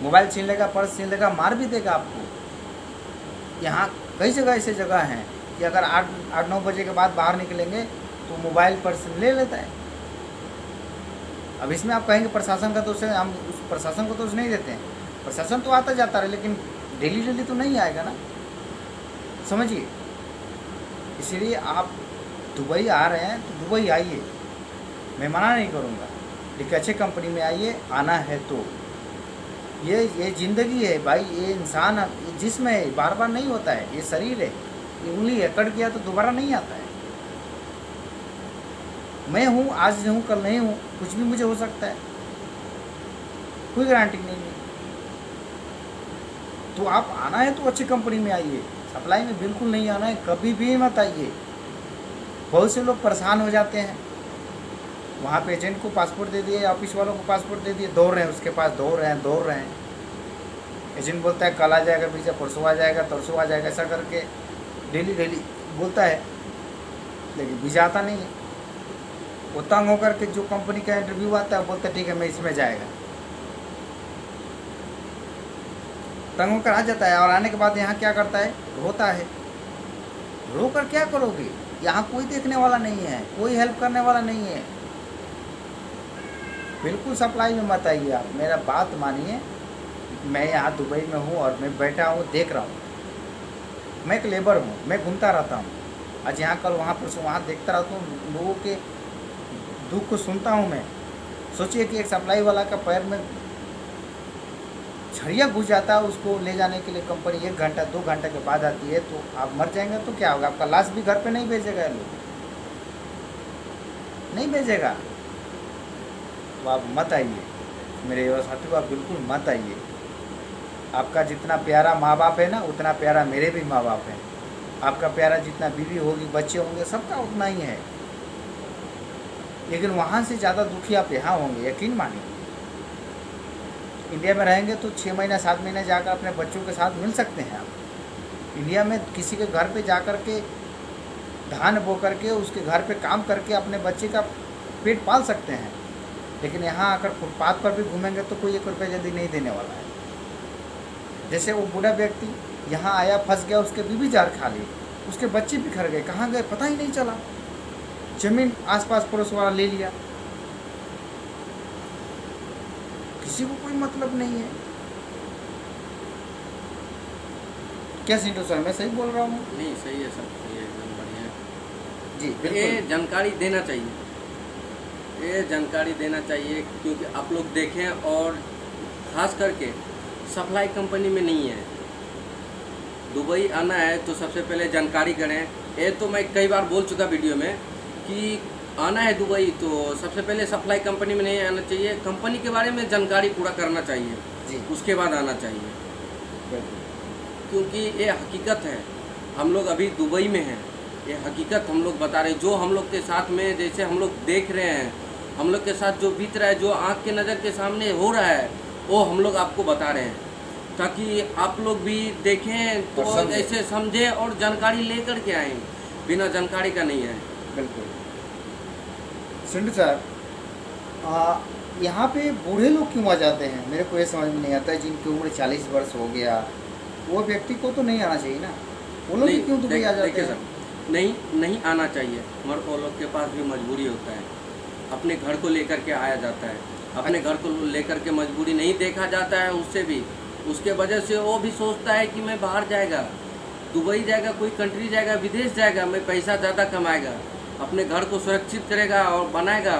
मोबाइल छीन लेगा, पर्स छीन लेगा, मार भी देगा आपको। यहाँ कई जगह ऐसे जगह हैं कि अगर 8-9 बजे के बाद बाहर निकलेंगे तो मोबाइल पर्स ले लेता है। अब इसमें आप कहेंगे प्रशासन का दोष है, हम उस प्रशासन को दोष नहीं देते हैं, प्रशासन तो आता जाता है, लेकिन डेली तो नहीं आएगा ना, समझिए। इसीलिए आप दुबई आ रहे हैं तो दुबई आइए, मैं मना नहीं करूँगा, लेकिन अच्छे कंपनी में आइए, आना है तो। ये ज़िंदगी है भाई, ये इंसान, ये जिस्म है, बार बार नहीं होता है, ये शरीर है, ये उंगली है, कट गया तो दोबारा नहीं आता है। मैं हूँ, आज हूँ, कल नहीं हूँ, कुछ भी मुझे हो सकता है, कोई गारंटी नहीं है। तो आप आना है तो अच्छी कंपनी में आइए, सप्लाई में बिल्कुल नहीं आना है, कभी भी मत आइए। बहुत से लोग परेशान हो जाते हैं, वहाँ पे एजेंट को पासपोर्ट दे दिए, ऑफिस वालों को पासपोर्ट दे दिए, दौड़ रहे हैं उसके पास, दौड़ रहे हैं। एजेंट बोलता है कल आ जाएगा वीज़ा, परसों आ जाएगा, तरसों आ जाएगा, ऐसा करके डेली बोलता है, लेकिन वीज़ा आता नहीं है। वो तंग होकर के जो कंपनी का इंटरव्यू आता है बोलता है ठीक है मैं इसमें जाएगा, तंग होकर आ जाता है। और आने के बाद यहाँ क्या करता है, रोता है। रो कर क्या करोगे, यहाँ कोई देखने वाला नहीं है, कोई हेल्प करने वाला नहीं है। बिल्कुल सप्लाई में मत आइए आप, मेरा बात मानिए। मैं यहाँ दुबई में हूँ और मैं बैठा हूँ, देख रहा हूँ। मैं एक लेबर हूँ, मैं घूमता रहता हूँ, आज यहाँ कल वहाँ पर वहाँ देखता रहता हूँ, लोगों के दुख को सुनता हूँ मैं। सोचिए कि एक सप्लाई वाला का पैर में छड़िया घुस जाता है, उसको ले जाने के लिए कंपनी 1 घंटा 2 घंटे के बाद आती है, तो आप मर जाएंगे तो क्या होगा, आपका लाश भी घर पे नहीं भेजेगा, लोग नहीं भेजेगा। तो आप मत आइए मेरे युवा साथियों, आप बिल्कुल मत आइए। आपका जितना प्यारा माँ बाप है ना, उतना प्यारा मेरे भी माँ बाप हैं। आपका प्यारा जितना बीवी होगी, बच्चे होंगे, सबका उतना ही है। लेकिन वहाँ से ज़्यादा दुखी आप यहाँ होंगे, यकीन मानिए। इंडिया में रहेंगे तो 6 महीना 7 महीने जाकर अपने बच्चों के साथ मिल सकते हैं आप। इंडिया में किसी के घर पे जाकर के धान बो करके उसके घर पे काम करके अपने बच्चे का पेट पाल सकते हैं। लेकिन यहाँ आकर फुटपाथ पर भी घूमेंगे तो कोई 1 रुपया जल्दी नहीं देने वाला है। जैसे वो बूढ़ा व्यक्ति यहाँ आया, फंस गया, उसके बीवी जार खा ली, उसके बच्चे बिखर गए, कहाँ गए पता ही नहीं चला, जमीन आसपास पड़ोस वाला ले लिया, किसी को कोई मतलब नहीं है। क्या सिंटू सर, मैं सही बोल रहा हूँ? नहीं सही है, सब सही है, एकदम बढ़िया है जी ये बिल्कुल। जानकारी देना चाहिए, ये जानकारी देना चाहिए, क्योंकि आप लोग देखें, और ख़ास करके सप्लाई कंपनी में नहीं है। दुबई आना है तो सबसे पहले जानकारी करें। ये तो मैं कई बार बोल चुका वीडियो में कि आना है दुबई तो सबसे पहले सप्लाई कंपनी में नहीं आना चाहिए, कंपनी के बारे में जानकारी पूरा करना चाहिए जी उसके बाद आना चाहिए। बिल्कुल। क्योंकि ये हकीकत है, हम लोग अभी दुबई में हैं, ये हकीकत हम लोग बता रहे हैं। जो हम लोग के साथ में, जैसे हम लोग देख रहे हैं, हम लोग के साथ जो बीत रहा है, जो आँख के नज़र के सामने हो रहा है, वो हम लोग आपको बता रहे हैं, ताकि आप लोग भी देखें तो और समझें। ऐसे समझें और जानकारी लेकर के आएँ। बिना जानकारी का नहीं है। बिल्कुल। सिंटू सर, यहाँ पे बूढ़े लोग क्यों आ जाते हैं, मेरे को ये समझ में नहीं आता है। जिनकी उम्र 40 वर्ष हो गया, वो व्यक्ति को तो नहीं आना चाहिए ना, वो लोग भी नहीं, क्यों दुबई आ जाते देखिए हैं? सर, नहीं आना चाहिए, मगर वो लोग के पास भी मजबूरी होता है, अपने घर को लेकर के आया जाता है, अपने घर को लेकर के मजबूरी नहीं देखा जाता है उससे भी, उसके वजह से वो भी सोचता है कि मैं बाहर जाएगा, दुबई जाएगा, कोई कंट्री जाएगा, विदेश जाएगा, मैं पैसा ज़्यादा कमाएगा, अपने घर को सुरक्षित करेगा और बनाएगा।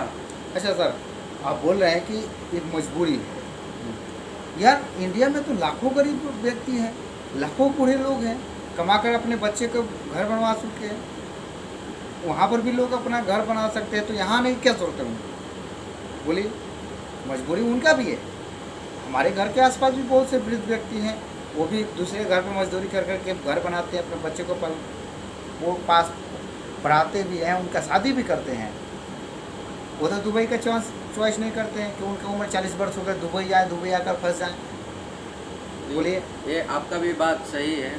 अच्छा सर, आप बोल रहे हैं कि एक मजबूरी है। यार इंडिया में तो लाखों गरीब व्यक्ति हैं, लाखों बूढ़े लोग हैं, कमाकर अपने बच्चे को घर बनवा चुके हैं। वहाँ पर भी लोग अपना घर बना सकते हैं, तो यहाँ नहीं क्या सोचते हैं? बोलिए, मजबूरी उनका भी है। हमारे घर के आसपास भी बहुत से वृद्ध व्यक्ति हैं, वो भी दूसरे घर पर मजदूरी कर करके घर बनाते हैं, अपने बच्चे को वो पास पढ़ाते भी हैं, उनका शादी भी करते हैं। वो तो दुबई का चॉइस नहीं करते हैं कि उनका उम्र 40 वर्ष हो गए, दुबई आए, दुबई आकर फंस जाए। बोलिए, ये आपका भी बात सही है।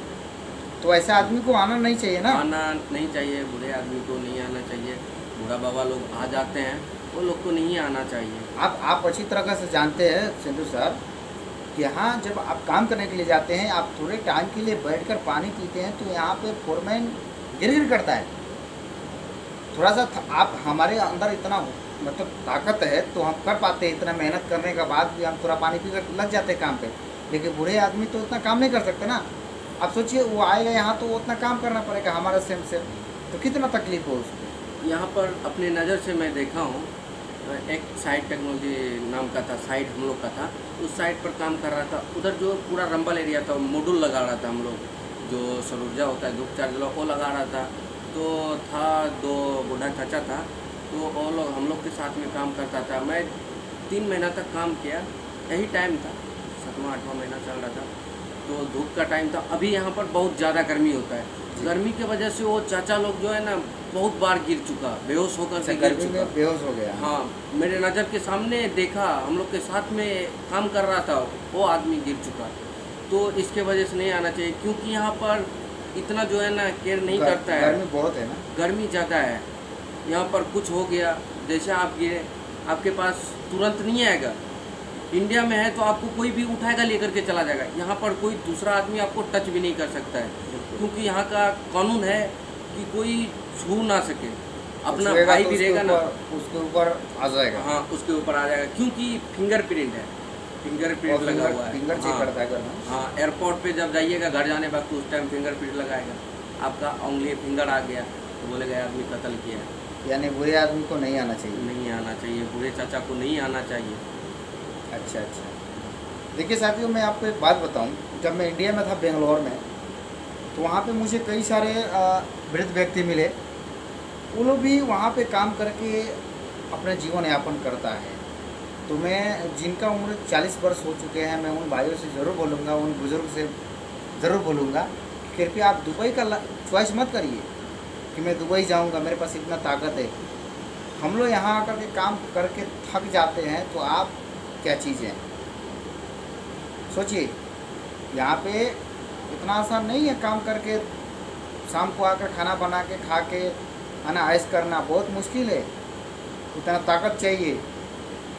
तो ऐसे आदमी को आना नहीं चाहिए ना? आना नहीं चाहिए, बूढ़े आदमी को नहीं आना चाहिए। बूढ़ा बाबा लोग आ जाते हैं, वो लोग को नहीं आना चाहिए। आप अच्छी तरह से जानते हैं सिंधु सर कि यहाँ जब आप काम करने के लिए जाते हैं, आप थोड़े टाइम के लिए बैठकर पानी पीते हैं, तो यहाँ पे फोरमैन गिर करता है। थोड़ा सा आप हमारे अंदर इतना मतलब ताकत है तो हम कर पाते हैं, इतना मेहनत करने के बाद भी हम थोड़ा पानी पी कर लग जाते हैं काम पे। लेकिन बूढ़े आदमी तो उतना काम नहीं कर सकते ना। आप सोचिए, वो आएगा यहाँ तो उतना काम करना पड़ेगा हमारा सेम से, तो कितना तकलीफ हो उसको। यहाँ पर अपने नज़र से मैं देखा हूँ, एक साइट टेक्नोलॉजी नाम का था, साइट हम लोग का था, उस साइट पर काम कर रहा था। उधर जो पूरा रंबल एरिया था, मॉड्यूल लगा रहा था हम लोग, जो सौर ऊर्जा होता है, धूप चार्ज वो लगा रहा था। तो था 2 बूढ़ा चाचा था, तो वो लोग हम लोग के साथ में काम करता था। मैं 3 महीना तक काम किया, यही टाइम था, 7वां 8वां महीना चल रहा था। तो धूप का टाइम था। अभी यहाँ पर बहुत ज़्यादा गर्मी होता है, गर्मी की वजह से वो चाचा लोग जो है ना बहुत बार गिर चुका, बेहोश होकर के गिर गर्मी चुका। में बेहोश हो गया। हाँ, मेरे नज़र के सामने देखा, हम लोग के साथ में काम कर रहा था, वो आदमी गिर चुका। तो इसके वजह से नहीं आना चाहिए, क्योंकि यहाँ पर इतना जो है ना केयर नहीं करता है। गर्मी बहुत है ना, गर्मी ज़्यादा है यहाँ पर। कुछ हो गया, जैसे आप गिरे, आपके पास तुरंत नहीं आएगा। इंडिया में है तो आपको कोई भी उठाएगा, लेकर के चला जाएगा। यहाँ पर कोई दूसरा आदमी आपको टच भी नहीं कर सकता है, क्योंकि यहाँ का कानून है कि कोई छू ना सके। अपना भाई भी रहेगा ना, उसके ऊपर आ जाएगा। हाँ, उसके ऊपर आ जाएगा, क्योंकि फिंगरप्रिंट है, फिंगरप्रिंट लगा हुआ है। फिंगर चेक करता है। हाँ, एयरपोर्ट पे जब जाइएगा घर जाने वक्त, उस टाइम फिंगरप्रिंट लगाएगा। आपका उंगली फिंगर आ गया तो बोलेगा आदमी कत्ल किया है। यानी बुरे आदमी को नहीं आना चाहिए। नहीं आना चाहिए, बुरे चाचा को नहीं आना चाहिए। अच्छा। देखिए साथियों, मैं आपको एक बात बताऊं, जब मैं इंडिया में था बेंगलोर में, तो वहाँ पे मुझे कई सारे वृद्ध व्यक्ति मिले। वो लोग भी वहाँ पे काम करके अपना जीवन यापन करता है। तो मैं जिनका उम्र 40 वर्ष हो चुके हैं, मैं उन भाइयों से ज़रूर बोलूँगा, उन बुज़ुर्ग से ज़रूर बोलूँगा कि कृपया आप दुबई का चॉइस मत करिए कि मैं दुबई जाऊँगा, मेरे पास इतना ताकत है। हम लोग यहाँ आकर के काम करके थक जाते हैं, तो आप क्या चीज़ है। सोचिए, यहाँ पे इतना आसान नहीं है काम करके शाम को आकर खाना बना के खा के है ना ऐश करना, बहुत मुश्किल है। इतना ताकत चाहिए।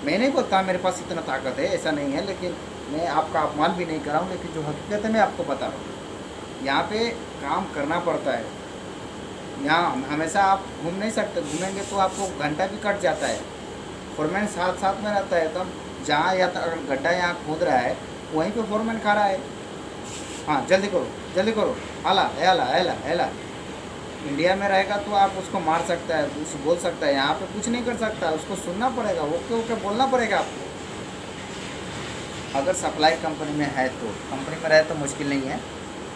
मैं नहीं बोलता मेरे पास इतना ताकत है, ऐसा नहीं है, लेकिन मैं आपका अपमान भी नहीं कर रहा हूँ, लेकिन जो हकीकत है मैं आपको बता रहा हूँ। यहाँ पे काम करना पड़ता है। यहाँ हमेशा आप घूम नहीं सकते, घूमेंगे तो आपको घंटा भी कट जाता है। फोरमैन साथ साथ में रहता है, तब जहाँ या अगर गड्ढा यहाँ खोद रहा है वहीं पे फोरमैन खा रहा है। हाँ, जल्दी करो, आला एला। इंडिया में रहेगा तो आप उसको मार सकता है, कुछ बोल सकता है। यहाँ पे कुछ नहीं कर सकता, उसको सुनना पड़ेगा, ओके बोलना पड़ेगा आपको। अगर सप्लाई कंपनी में है तो, कंपनी में रहे तो मुश्किल नहीं है।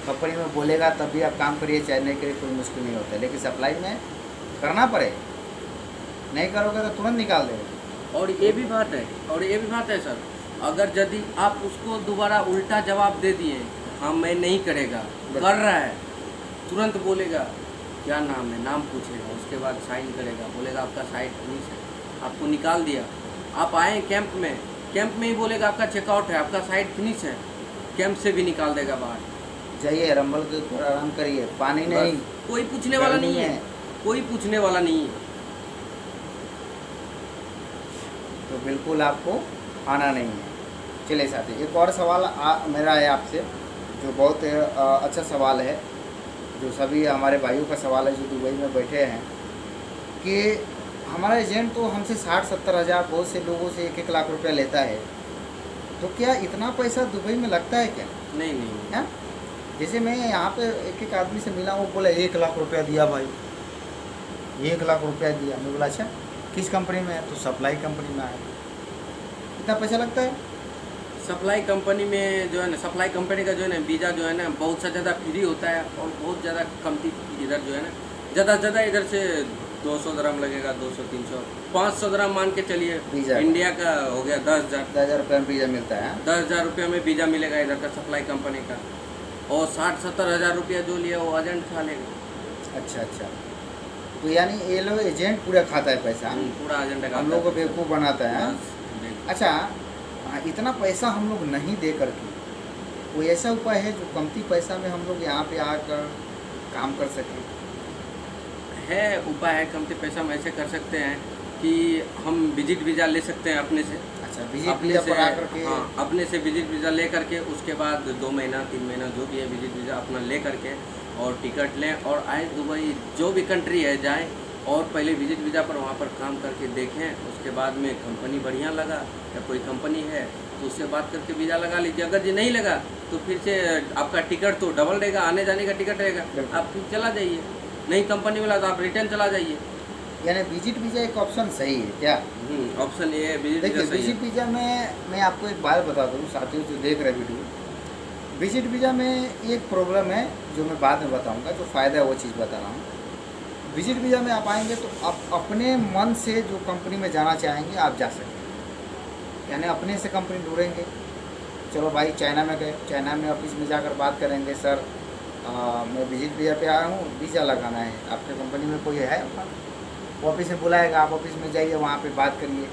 कंपनी में बोलेगा तब भी आप काम करिए, चाहे नहीं करिए, कोई मुश्किल नहीं होता है। लेकिन सप्लाई में करना पड़े, नहीं करोगे तो तुरंत निकाल देगा। और ये भी बात है सर, अगर यदि आप उसको दोबारा उल्टा जवाब दे दिए, हाँ मैं नहीं करेगा, कर रहा है, तुरंत बोलेगा क्या नाम है, नाम पूछेगा, उसके बाद साइन करेगा, बोलेगा आपका साइट फिनिश है, आपको निकाल दिया। आप आए कैंप में ही बोलेगा आपका चेकआउट है, आपका साइट फिनिश है, कैंप से भी निकाल देगा बाहर। जाइए रंबल के ऊपर आराम करिए, पानी नहीं, कोई पूछने वाला नहीं है, कोई पूछने वाला नहीं है। तो बिल्कुल आपको आना नहीं है। चलिए साथी, एक और सवाल मेरा है आपसे, जो बहुत अच्छा सवाल है, जो सभी हमारे भाइयों का सवाल है जो दुबई में बैठे हैं, कि हमारा एजेंट तो हमसे 60-70 हज़ार, बहुत से लोगों से 1-1 लाख रुपया लेता है। तो क्या इतना पैसा दुबई में लगता है क्या? नहीं है। जैसे मैं यहाँ पे एक आदमी से मिला, वो बोला 1 लाख रुपया दिया भाई, 1 लाख रुपया दिया। मैं बोला अच्छा किस कंपनी में है? तो सप्लाई कंपनी में है। कितना पैसा लगता है? सप्लाई कंपनी में जो है ना, सप्लाई कंपनी का जो है ना वीज़ा जो है ना बहुत सा ज़्यादा फ्री होता है, और बहुत ज़्यादा कमती इधर जो है ना, ज़्यादा से ज़्यादा इधर से 200 दरम लगेगा, 200, 300, 500 दरम मान के चलिए। इंडिया का हो गया 10,000 रुपये में वीज़ा मिलता है। 10,000 रुपये में वीज़ा मिलेगा इधर का सप्लाई कंपनी का, और 60-70 हज़ार रुपया जो लिया वो एजेंट खा लेगा। अच्छा, तो यानी ये लोग एजेंट पूरा खाता है पैसा, पूरा एजेंट खाता है, हम लोग को बेवकूफ़ बनाता है। अच्छा, इतना पैसा हम लोग नहीं दे करके कोई ऐसा उपाय है जो कमती पैसा में हम लोग यहाँ पे आकर काम कर सकें? है उपाय है, कमती पैसा में ऐसे कर सकते हैं कि हम विजिट वीज़ा ले सकते हैं अपने से। अच्छा, विजिट वीज़ा पर आकर के? हाँ, अपने से विजिट वीज़ा ले करके, उसके बाद 2 महीना 3 महीना जो भी है विजिट वीज़ा अपना ले करके और टिकट लें और आए दुबई, जो भी कंट्री है जाएं, और पहले विजिट वीज़ा पर वहाँ पर काम करके देखें। उसके बाद में कंपनी बढ़िया लगा या कोई कंपनी है तो उससे बात करके वीज़ा लगा लीजिए। अगर ये नहीं लगा तो फिर से आपका टिकट तो डबल रहेगा, आने जाने का टिकट रहेगा, आप फिर चला जाइए। नहीं कंपनी वाला तो आप रिटर्न चला जाइए। यानी विजिट वीज़ा एक ऑप्शन सही है क्या? ऑप्शन ये है विजिट वीज़ा। देखिए विजिट वीज़ा में मैं आपको एक बात बता दूँ, साथियों जो देख रहे वीडियो, विजिट वीज़ा में एक प्रॉब्लम है जो मैं बाद में बताऊँगा, जो फ़ायदा है वो चीज़ बता रहा हूँ। विजिट वीज़ा में आप आएंगे तो आप अपने मन से जो कंपनी में जाना चाहेंगे आप जा सकते हैं। यानी अपने से कंपनी ढूंढेंगे, चलो भाई चाइना में गए, चाइना में ऑफिस में जाकर बात करेंगे, सर मैं विजिट वीज़ा पे आया हूँ, वीज़ा लगाना है, आपके कंपनी में कोई है अपना? वो ऑफिस में बुलाएगा, आप ऑफिस में जाइए, वहाँ पे बात करिए,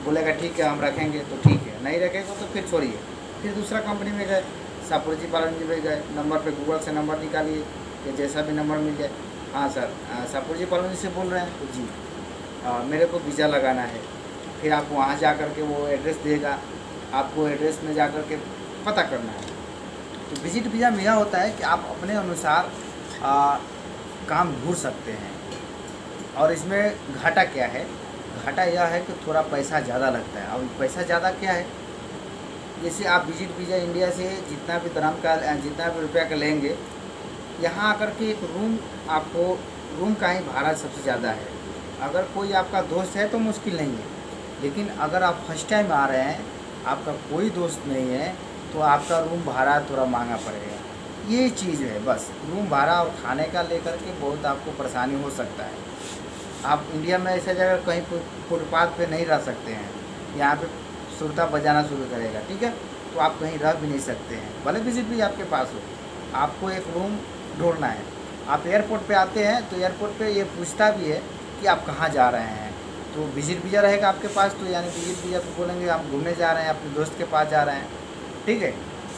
बोलेगा ठीक है हम रखेंगे तो ठीक है, नहीं रखेगा तो फिर छोड़िए। फिर दूसरा कंपनी में गए, सापुरजी पालन जी में गए, नंबर पे गूगल से नंबर निकालिए या जैसा भी नंबर मिल जाए। हाँ सर सापुरजी पालन जी से बोल रहे हैं? तो जी मेरे को वीज़ा लगाना है। फिर आप वहाँ जा कर के वो एड्रेस देगा, आपको एड्रेस में जा कर के पता करना है। तो विजिट वीज़ा में यह होता है कि आप अपने अनुसार काम ढूंढ सकते हैं। और इसमें घाटा क्या है? घाटा यह है कि थोड़ा पैसा ज़्यादा लगता है। और पैसा ज़्यादा क्या है, जैसे आप विजिट वीज़ा इंडिया से जितना भी दरम का जितना भी रुपया का लेंगे, यहाँ आकर के एक रूम, आपको रूम का ही भाड़ा सबसे ज़्यादा है। अगर कोई आपका दोस्त है तो मुश्किल नहीं है, लेकिन अगर आप फर्स्ट टाइम आ रहे हैं, आपका कोई दोस्त नहीं है, तो आपका रूम भाड़ा थोड़ा महंगा पड़ेगा। ये चीज़ है बस, रूम भाड़ा और खाने का लेकर के बहुत आपको परेशानी हो सकता है। आप इंडिया में ऐसा जगह कहीं फुटपाथ पे नहीं रह सकते हैं, यहाँ पे सुरता बजाना शुरू करेगा, ठीक है, तो आप कहीं रह भी नहीं सकते हैं, भले विजिट भी आपके पास हो। आपको एक रूम ढूंढना है। आप एयरपोर्ट पे आते हैं तो एयरपोर्ट पे ये पूछता भी है कि आप कहाँ जा रहे हैं, तो विजिट वीज़ा रहेगा आपके पास, तो यानी विजिट वीज़ा पे बोलेंगे हम घूमने जा रहे हैं, अपने दोस्त के पास जा रहे हैं, ठीक है।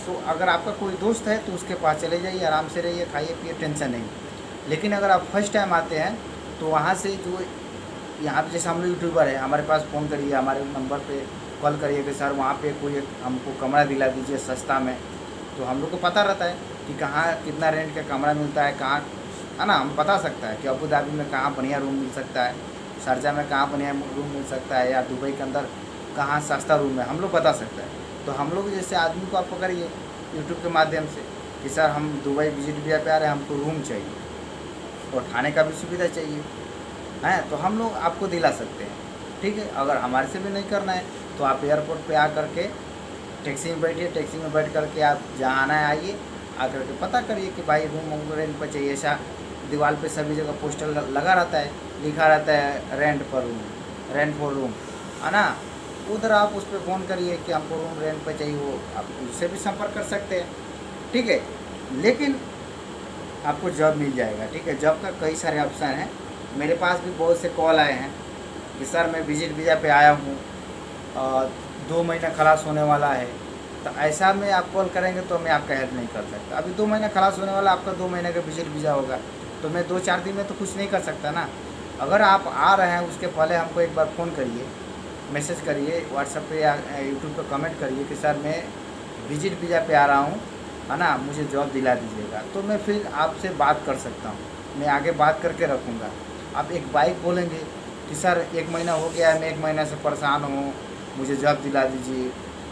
तो अगर आपका कोई दोस्त है तो उसके पास चले जाइए, आराम से रहिए, खाइए पिए, टेंशन नहीं। लेकिन अगर आप फर्स्ट टाइम आते हैं तो वहाँ से जो यहाँ पे जैसे हम लोग यूट्यूबर है, हमारे पास फ़ोन करिए, हमारे नंबर पे कॉल करिए कि सर वहाँ पे कोई हमको कमरा दिला दीजिए सस्ता में। तो हम लोग को पता रहता है कि कहाँ कितना रेंट का कमरा मिलता है, कहाँ, है ना, हम बता सकता है कि अबू धाबी में कहाँ बढ़िया रूम मिल सकता है, शारजा में कहाँ बढ़िया रूम मिल सकता है, या दुबई के अंदर कहाँ सस्ता रूम है, हम लोग बता सकते हैं। तो हम लोग जैसे आदमी को आप पकड़िए यूट्यूब के माध्यम से कि सर हम दुबई विजिट वीज़ा पे आ रहे हैं, हमको रूम चाहिए और खाने का भी सुविधा चाहिए, है, तो हम लोग आपको दिला सकते हैं, ठीक है। अगर हमारे से भी नहीं करना है तो आप एयरपोर्ट पे आ करके टैक्सी में बैठिए, टैक्सी में बैठ करके आप जहाँ आना है आइए, आकर के पता करिए कि भाई रूम रेंट पर चाहिए। ऐसा दीवार पे सभी जगह पोस्टर लगा रहता है, लिखा रहता है रेंट पर रूम, रेंट फॉर रूम, है ना। उधर आप उस पर फ़ोन करिए कि हमको रूम रेंट पर चाहिए, वो आप उससे भी संपर्क कर सकते हैं, ठीक है। लेकिन आपको जॉब मिल जाएगा, ठीक है। जॉब का कई सारे ऑप्शन हैं। मेरे पास भी बहुत से कॉल आए हैं कि सर मैं विजिट वीज़ा पे आया हूँ, 2 महीना खलास होने वाला है। तो ऐसा में आप कॉल करेंगे तो मैं आपका हेल्प नहीं कर सकता। अभी 2 महीना खलास होने वाला, आपका 2 महीने का विजिट वीज़ा होगा, तो मैं 2-4 दिन में तो कुछ नहीं कर सकता ना। अगर आप आ रहे हैं उसके पहले हमको एक बार फ़ोन करिए, मैसेज करिए व्हाट्सएप पे या यूट्यूब पे कमेंट करिए कि सर मैं विजिट वीज़ा पे आ रहा हूँ, है ना, मुझे जॉब दिला दीजिएगा, तो मैं फिर आपसे बात कर सकता हूँ, मैं आगे बात करके रखूँगा। आप एक बाइक बोलेंगे कि सर 1 महीना हो गया है, मैं 1 महीना से परेशान हूँ, मुझे जॉब दिला दीजिए,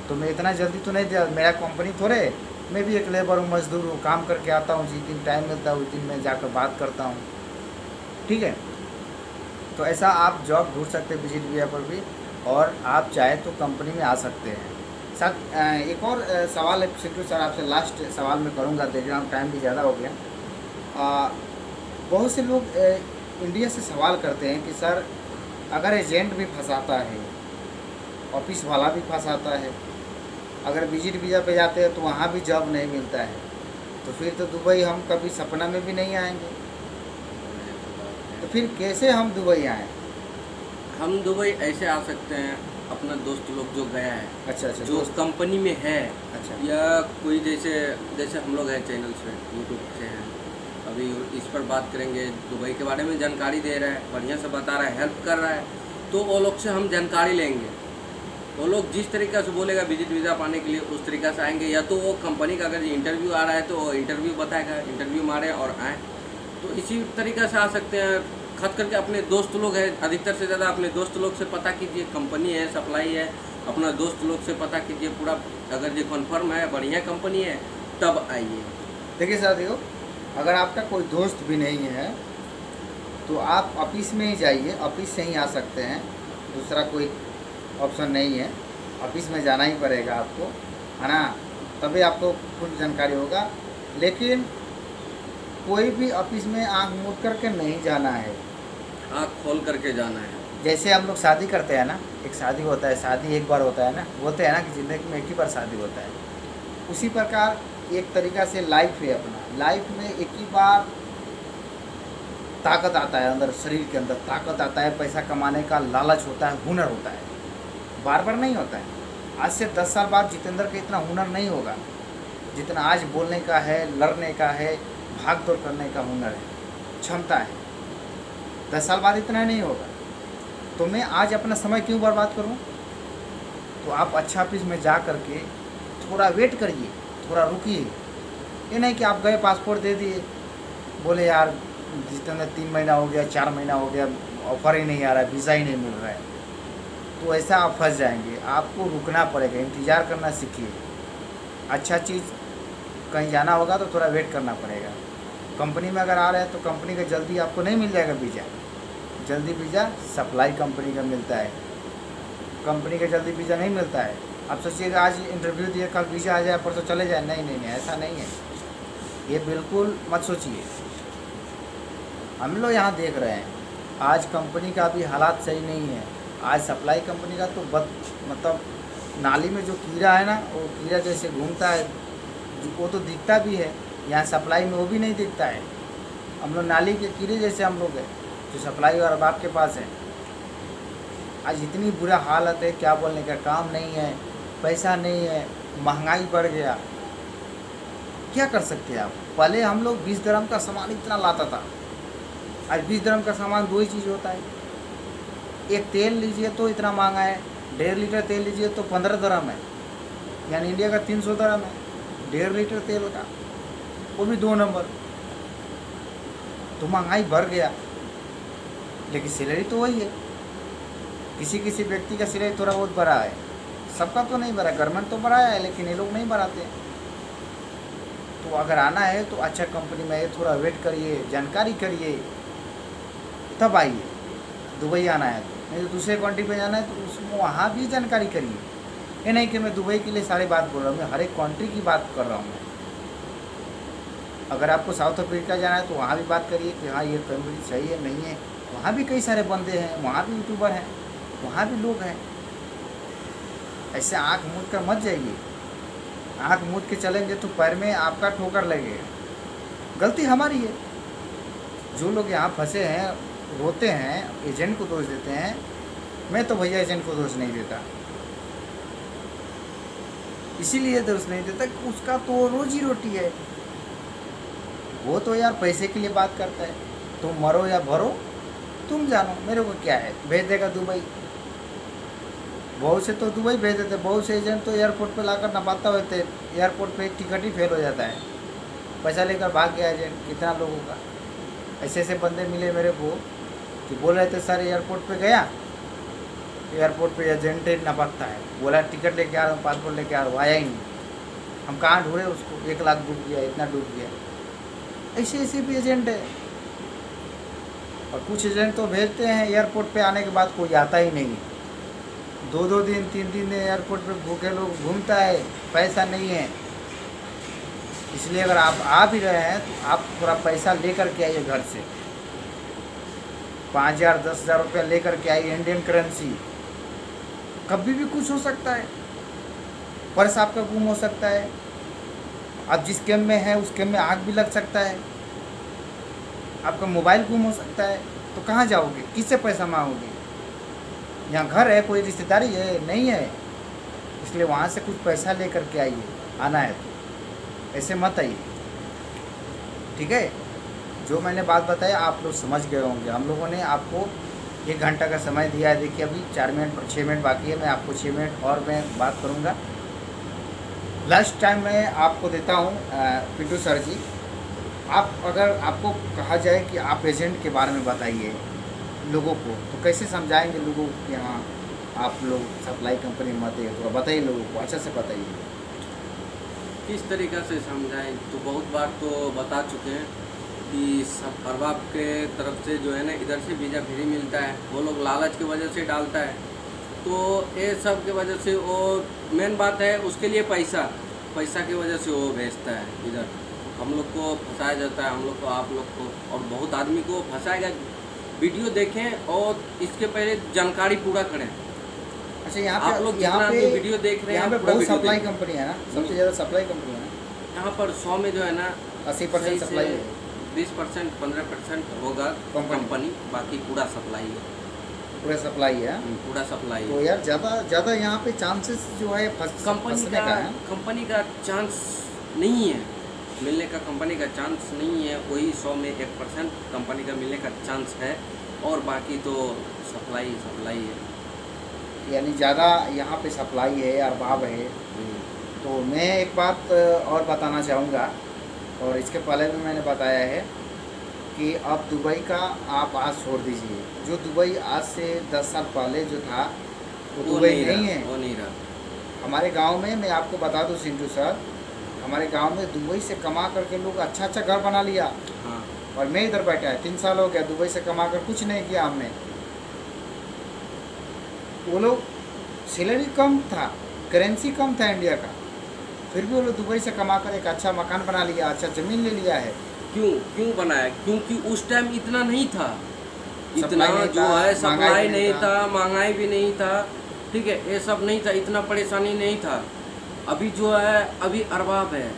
तो मैं इतना जल्दी तो नहीं दिया, मेरा कंपनी थोड़े, मैं भी एक लेबर हूँ, मजदूर हूँ, काम करके आता हूँ, जिस दिन टाइम मिलता है उस दिन मैं जाकर बात करता हूँ, ठीक है। तो ऐसा आप जॉब ढूंढ सकते हैं विजिट वीज़ा पर भी, और आप चाहे तो कंपनी में आ सकते हैं। सर एक और सवाल है सिद्धू सर, आपसे लास्ट सवाल मैं करूँगा, देख रहा हूँ टाइम भी ज़्यादा हो गया। बहुत से लोग इंडिया से सवाल करते हैं कि सर अगर एजेंट भी फंसाता है, ऑफिस वाला भी फंसाता है, अगर विजिट वीज़ा पे जाते हैं तो वहाँ भी जॉब नहीं मिलता है, तो फिर तो दुबई हम कभी सपना में भी नहीं आएंगे, तो फिर कैसे हम दुबई आएँ? हम दुबई ऐसे आ सकते हैं, अपना दोस्त लोग जो गया है, अच्छा, जो कंपनी में है, अच्छा, या कोई जैसे हम लोग हैं चैनल से, यूट्यूब से हैं, अभी इस पर बात करेंगे, दुबई के बारे में जानकारी दे रहा है, बढ़िया से बता रहा है, हेल्प कर रहा है, तो वो लोग से हम जानकारी लेंगे। वो लोग जिस तरीक़े से बोलेगा विजिट वीज़ा पाने के लिए उस तरीक़े से आएंगे, या तो वो कंपनी का अगर इंटरव्यू आ रहा है तो वो इंटरव्यू बताएगा, इंटरव्यू मारे और आए, तो इसी तरीक़े से आ सकते हैं। खास करके अपने दोस्त लोग हैं, अधिकतर से ज़्यादा अपने दोस्त लोग से पता कीजिए, कंपनी है, सप्लाई है, अपना दोस्त लोग से पता कीजिए पूरा, अगर ये कन्फर्म है, बढ़िया कंपनी है, तब आइए। देखिए साथियों, अगर आपका कोई दोस्त भी नहीं है तो आप ऑफिस में ही जाइए, ऑफिस से ही आ सकते हैं, दूसरा कोई ऑप्शन नहीं है, ऑफिस में जाना ही पड़ेगा आपको, है ना, तभी आपको फुल जानकारी होगा। लेकिन कोई भी ऑफिस में आँख मूंद करके नहीं जाना है, आँख खोल करके जाना है। जैसे हम लोग शादी करते हैं ना, एक शादी होता है, शादी एक बार होता है ना, बोलते हैं ना कि ज़िंदगी में एक ही बार शादी होता है, उसी प्रकार एक तरीक़ा से लाइफ है अपना। लाइफ में एक ही बार ताकत आता है, अंदर शरीर के अंदर ताकत आता है, पैसा कमाने का लालच होता है, हुनर होता है, बार बार नहीं होता है। आज से 10 साल बाद जितेंद्र का इतना हुनर नहीं होगा जितना आज बोलने का है, लड़ने का है, भाग दौड़ करने का हुनर है, क्षमता है। 10 साल बाद इतना नहीं होगा। तो मैं आज अपना समय क्यों बर्बाद करूं? तो आप अच्छा ऑफिस में जा कर के थोड़ा वेट करिए, थोड़ा रुकिए। ये नहीं कि आप गए, पासपोर्ट दे दिए, बोले यार जितना 3 महीना हो गया, 4 महीना हो गया, ऑफ़र ही नहीं आ रहा है, वीज़ा ही नहीं मिल रहा है, तो ऐसा आप फंस जाएंगे। आपको रुकना पड़ेगा, इंतज़ार करना सीखिए। अच्छा चीज़ कहीं जाना होगा तो थोड़ा वेट करना पड़ेगा। कंपनी में अगर आ रहे हैं तो कंपनी का जल्दी आपको नहीं मिल जाएगा वीज़ा। जल्दी वीज़ा सप्लाई कंपनी का मिलता है, कंपनी का जल्दी वीज़ा नहीं मिलता है। आप सोचिएगा आज इंटरव्यू दिए, कल वीज़ा आ जाए, परसों चले जाए। नहीं नहीं नहीं, ऐसा नहीं है, ये बिल्कुल मत सोचिए। हम लोग यहाँ देख रहे हैं आज कंपनी का भी हालात सही नहीं है। आज सप्लाई कंपनी का तो मतलब नाली में जो कीड़ा है ना, वो कीड़ा जैसे घूमता है, वो तो दिखता भी है। यहाँ सप्लाई में वो भी नहीं दिखता है। हम लोग नाली के कीड़े जैसे हम लोग हैं जो सप्लाई और बाप के पास है। आज इतनी बुरा हालत है, क्या बोलने का, काम नहीं है, पैसा नहीं है, महंगाई बढ़ गया, क्या कर सकते हैं आप। पहले हम लोग 20 दिरहम का सामान इतना लाता था, आज 20 दिरहम का सामान 2 ही चीज़ होता है। एक तेल लीजिए तो इतना महंगा है, 1.5 लीटर तेल लीजिए तो 15 दिरहम है, यानी इंडिया का 300 दिरहम है 1.5 लीटर तेल का, वो भी 2 नंबर। तो महंगाई बढ़ गया, लेकिन सैलरी तो वही है। किसी किसी व्यक्ति का सैलरी थोड़ा बहुत बढ़ा है, सबका तो नहीं बढ़ा। गवर्नमेंट तो बढ़ाया है, लेकिन ये लोग नहीं बढ़ाते। तो अगर आना है तो अच्छा कंपनी में थोड़ा वेट करिए, जानकारी करिए, तब आइए। दुबई आना है तो, नहीं तो दूसरे कंट्री पे जाना है तो उसमें वहाँ भी जानकारी करिए। ये नहीं कि मैं दुबई के लिए सारी बात बोल रहा हूँ, मैं हर एक कंट्री की बात कर रहा हूँ। अगर आपको साउथ अफ्रीका जाना है तो वहाँ भी बात करिए कि हाँ ये कंट्री सही है नहीं है। वहाँ भी कई सारे बंदे हैं, वहाँ भी यूट्यूबर हैं, वहाँ भी लोग हैं। ऐसे आँख मूंद कर मत जाइए। आँख मूंद के चलेंगे तो पैर में आपका ठोकर लगेगा। गलती हमारी है। जो लोग यहाँ फंसे हैं, रोते हैं, एजेंट को दोष देते हैं। मैं तो भैया एजेंट को दोष नहीं देता, इसीलिए दोष नहीं देता कि उसका तो रोजी रोटी है। वो तो यार पैसे के लिए बात करता है। तुम मरो या भरो, तुम जानो, मेरे को क्या है। भेज देगा दुबई, बहुत से तो दुबई भेज देते, बहुत से एजेंट तो एयरपोर्ट पे लाकर नपाता होते, एयरपोर्ट पे टिकट ही फेल हो जाता है, पैसा लेकर भाग गया एजेंट। कितना लोगों का ऐसे ऐसे बंदे मिले मेरे को कि बोल रहे थे सर एयरपोर्ट पे गया, एयरपोर्ट पे एजेंट ही नपकता है, बोला टिकट लेके आ रहा हूँ, पासपोर्ट लेके आ रहा हूँ, आया ही नहीं। हम कहाँ ढूंढे उसको, 1 लाख डूब गया, इतना डूब गया। ऐसे ऐसे भी एजेंट है। और कुछ एजेंट तो भेजते हैं, एयरपोर्ट पे आने के बाद कोई आता ही नहीं है। 2-2 दिन 3 दिन एयरपोर्ट पे भूखे लोग घूमता है, पैसा नहीं है। इसलिए अगर आप आ भी रहे हैं तो आप थोड़ा पैसा लेकर के आइए घर से, 5,000 10,000 रुपया लेकर के आइए, इंडियन करेंसी। कभी भी कुछ हो सकता है, पर्स आपका गुम हो सकता है, आप जिस कैम्प में हैं उस कैम्प में आग भी लग सकता है, आपका मोबाइल गुम हो सकता है। तो कहाँ जाओगे, किससे पैसा मांगोगे? यहाँ घर है, कोई रिश्तेदारी है नहीं है, इसलिए वहाँ से कुछ पैसा लेकर के आइए। आना है तो ऐसे मत आइए, ठीक है। जो मैंने बात बताया आप लोग समझ गए होंगे। हम लोगों ने आपको 1 घंटा का समय दिया है। देखिए अभी 4 मिनट 6 मिनट बाकी है, मैं आपको 6 मिनट और मैं बात करूँगा। लास्ट टाइम मैं आपको देता हूँ पिंटू सर जी, आप अगर आपको कहा जाए कि आप एजेंट के बारे में बताइए लोगों को, तो कैसे समझाएंगे लोगों को कि हाँ आप लोग सप्लाई कंपनी में आते हैं? तो बताइए लोगों को, अच्छा से बताइए। किस तरीक़ा से समझाएं? तो बहुत बार तो बता चुके हैं कि सब अरबाब के तरफ से जो है ना, इधर से वीज़ा फ्री मिलता है, वो लोग लालच की वजह से डालता है। तो ये सब की वजह से वो मेन बात है, उसके लिए पैसा की वजह से वो भेजता है इधर। हम लोग को फंसाया जाता है, हम लोग को, आप लोग को, और बहुत आदमी को फंसाएगा। वीडियो देखें और इसके पहले जानकारी पूरा करें। अच्छा, यहाँ आप लोग पे जितना आदमी वीडियो देख रहे यहाँ हैं पे पूरा बहुत वीडियो सप्लाई देख रहे कंपनी है ना, सबसे ज़्यादा सप्लाई कंपनी है ना, हैं। यहाँ पर 100 में जो है ना 80% सप्लाई है 20% 15% होगा कंपनी, बाकी पूरा सप्लाई है। पूरा सप्लाई है। पूरा सप्लाई तो है। यार ज़्यादा यहाँ पे चांसेस जो है फंसने का है। कंपनी का चांस नहीं है मिलने का, कंपनी का चांस नहीं है। वही 100 में 1% कंपनी का मिलने का चांस है, और बाकी तो सप्लाई है। यानी ज़्यादा यहाँ पे सप्लाई है, अरबाब है। तो मैं एक बात और बताना चाहूँगा, और इसके पहले भी मैंने बताया है कि अब दुबई का आप आज छोड़ दीजिए। जो दुबई आज से 10 साल पहले जो था वो दुबई नहीं है, वो नहीं रहा। हमारे गांव में मैं आपको बता दूं सिंटू सर, हमारे गांव में दुबई से कमा करके लोग अच्छा घर बना लिया। हाँ। और मैं इधर बैठा है 3 साल हो गया, दुबई से कमा कर कुछ नहीं किया हमने। वो लोग सैलरी कम था, करेंसी कम था इंडिया का, फिर भी वो लोग दुबई से कमा कर एक अच्छा मकान बना लिया, अच्छा ज़मीन ले लिया है। क्यों बनाया? क्योंकि उस टाइम इतना नहीं था, इतना नहीं जो था, है सप्लाई महंगाई नहीं था, महंगाई भी नहीं था, ठीक है, ये सब नहीं था, इतना परेशानी नहीं था। अभी जो है अभी अरबाब है,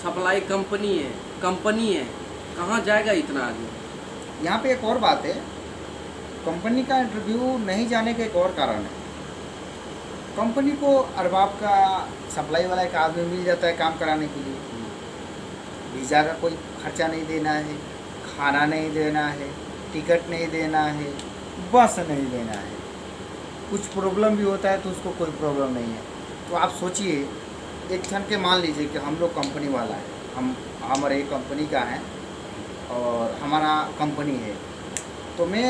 सप्लाई कंपनी है, कहाँ जाएगा इतना आदमी? यहाँ पे एक और बात है, कंपनी का इंटरव्यू नहीं जाने का एक और कारण है। कंपनी को अरबाब का सप्लाई वाला एक आदमी मिल जाता है काम कराने के लिए, वीज़ा का कोई खर्चा नहीं देना है, खाना नहीं देना है, टिकट नहीं देना है, बस नहीं देना है। कुछ प्रॉब्लम भी होता है तो उसको कोई प्रॉब्लम नहीं है। तो आप सोचिए, एक क्षण के मान लीजिए कि हम लोग कंपनी वाला है, हम हमारे कंपनी का है और हमारा कंपनी है, तो मैं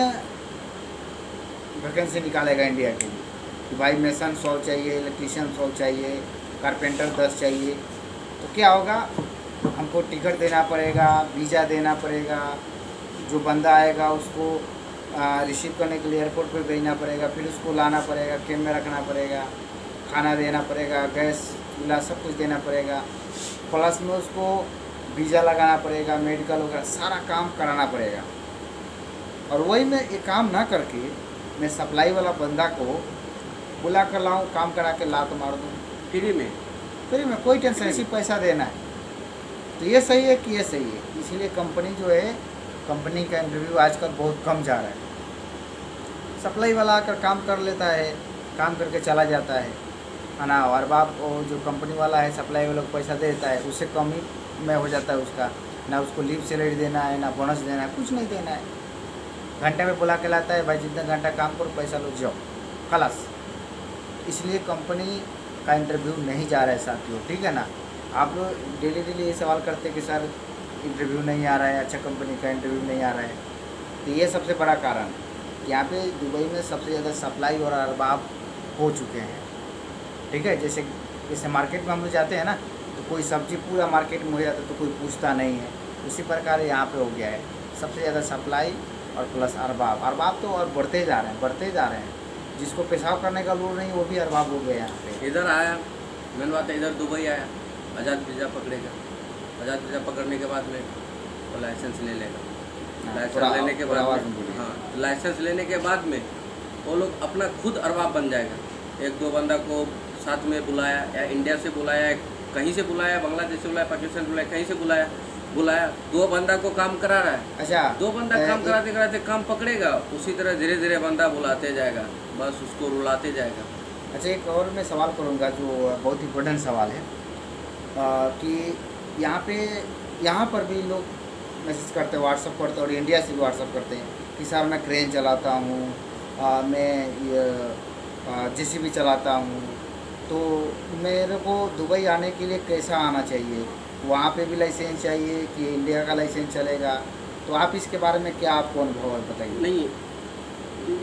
वैकेंसी निकालेगा इंडिया के लिए कि भाई मेसन 100 चाहिए, इलेक्ट्रीशियन 100 चाहिए, कारपेंटर 10 चाहिए। तो क्या होगा, हमको टिकट देना पड़ेगा, वीज़ा देना पड़ेगा, जो बंदा आएगा उसको रिसीव करने के लिए एयरपोर्ट पर भेजना पड़ेगा, फिर उसको लाना पड़ेगा, कैंप में रखना पड़ेगा, खाना देना पड़ेगा, गैस चूल्हा सब कुछ देना पड़ेगा, प्लस में उसको वीज़ा लगाना पड़ेगा, मेडिकल वगैरह सारा काम कराना पड़ेगा। और वही मैं ये काम ना करके मैं सप्लाई वाला बंदा को बुला कर लाऊँ, काम करा के लात मार दूँ फ्री में, कोई टेंशन, ऐसी पैसा देना है। तो ये सही है कि ये सही है? इसीलिए कंपनी जो है, कंपनी का इंटरव्यू आजकल बहुत कम जा रहा है। सप्लाई वाला आकर काम कर लेता है, काम करके चला जाता है ना, और बाप वो जो कंपनी वाला है सप्लाई वाला को पैसा दे देता है, उससे कम ही में हो जाता है उसका। ना उसको लीव सैलरी देना है, ना बोनस देना है, कुछ नहीं देना है। घंटे में बुला के लाता है, भाई जितना घंटा काम करो पैसा लो जाओ, खलास। इसलिए कंपनी का इंटरव्यू नहीं जा रहा है साथियों, ठीक है ना। आप लोग डेली ये सवाल करते कि सर इंटरव्यू नहीं आ रहा है, अच्छा कंपनी का इंटरव्यू नहीं आ रहा है। तो ये सबसे बड़ा कारण है। यहाँ पे दुबई में सबसे ज़्यादा सप्लाई और अरबाब हो चुके हैं, ठीक है। जैसे मार्केट में हम लोग जाते हैं ना, तो कोई सब्जी पूरा मार्केट में हो जाता है तो कोई पूछता नहीं है, उसी प्रकार यहाँ पे हो गया है। सबसे ज़्यादा सप्लाई और प्लस अरबाब तो और बढ़ते जा रहे हैं। जिसको पेशाब करने का लोड नहीं वो भी अरबाब हो गया यहाँ पे। इधर आया, मैंने बात है, इधर दुबई आया, आज़ाद वीज़ा पकड़ेगा, आज़ाद वीज़ा पकड़ने के बाद में वो लाइसेंस ले लेगा। लाइसेंस लेने के बाद हाँ, लाइसेंस लेने के बाद में वो लोग अपना खुद अरबाब बन जाएगा। 1-2 बंदा को साथ में बुलाया, या इंडिया से बुलाया, कहीं से बुलाया, बांग्लादेश से बुलाया, पाकिस्तान से बुलाया, कहीं से बुलाया, 2 बंदा को काम करा रहा है। अच्छा, 2 बंदा काम कराते काम पकड़ेगा, उसी तरह धीरे धीरे बंदा बुलाते जाएगा, बस उसको रुलाते जाएगा। अच्छा, एक और मैं सवाल करूँगा जो बहुत इम्पोर्टेंट सवाल है कि यहाँ पर भी लोग मैसेज करते हैं, व्हाट्सअप करते हैं, और इंडिया से भी व्हाट्सअप करते हैं कि सर मैं क्रेन चलाता हूँ, मैं JCB चलाता हूँ, तो मेरे को दुबई आने के लिए कैसा आना चाहिए? वहाँ पे भी लाइसेंस चाहिए कि इंडिया का लाइसेंस चलेगा? तो आप इसके बारे में क्या आपको अनुभव है, बताइए। नहीं,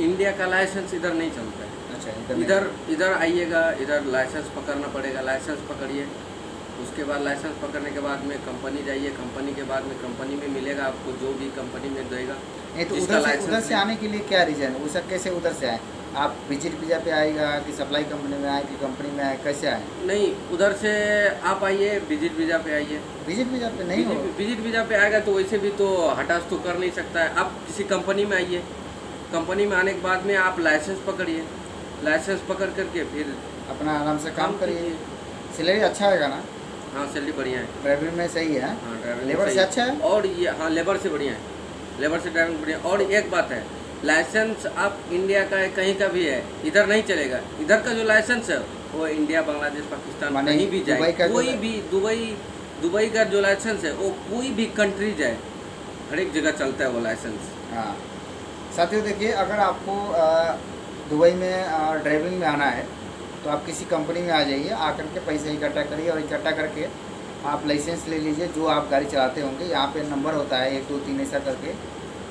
इंडिया का लाइसेंस इधर नहीं चलता है। अच्छा, इधर आइएगा, इधर लाइसेंस पकड़ना पड़ेगा, लाइसेंस पकड़िए, उसके बाद लाइसेंस पकड़ने के बाद में कंपनी जाइए, कंपनी के बाद में कंपनी में मिलेगा आपको जो भी कंपनी में देगा। नहीं तो उधर से आने के लिए क्या रीज़न है? उधर कैसे उधर से आए आप? विजिट वीज़ा पे आएगा कि सप्लाई कंपनी में आए कि कंपनी में आए, कैसे आए? नहीं, उधर से आप आइए, विजिट वीज़ा पे आइए। विजिट वीज़ा पे नहीं हो? विजिट वीज़ा पे आएगा तो वैसे भी तो हटास तो कर नहीं सकता है। आप किसी कंपनी में आइए, कंपनी में आने के बाद में आप लाइसेंस पकड़िए, लाइसेंस पकड़ करके फिर अपना आराम से काम करिए। कीजिए। सैलरी अच्छा है ना? हाँ सैलरी बढ़िया है। ड्राइविंग में सही है? हाँ ड्राइविंग लेबर सही से अच्छा है? और ये हाँ लेबर से बढ़िया है, लेबर से ड्राइविंग बढ़िया। और एक बात है, लाइसेंस आप इंडिया का है कहीं का भी है, इधर नहीं चलेगा। इधर का जो लाइसेंस है वो इंडिया, बांग्लादेश, पाकिस्तान माने कहीं भी दुबई जाए, का कोई भी दुबई का जो लाइसेंस है वो कोई भी कंट्री जाए हर एक जगह चलता है वो लाइसेंस। हाँ साथियों, देखिए अगर आपको दुबई में ड्राइविंग में आना है तो आप किसी कंपनी में आ जाइए, आकर के पैसे इकट्ठा करिए और इकट्ठा करके आप लाइसेंस ले लीजिए। जो आप गाड़ी चलाते होंगे, यहाँ पे नंबर होता है 1 2 3 ऐसा करके।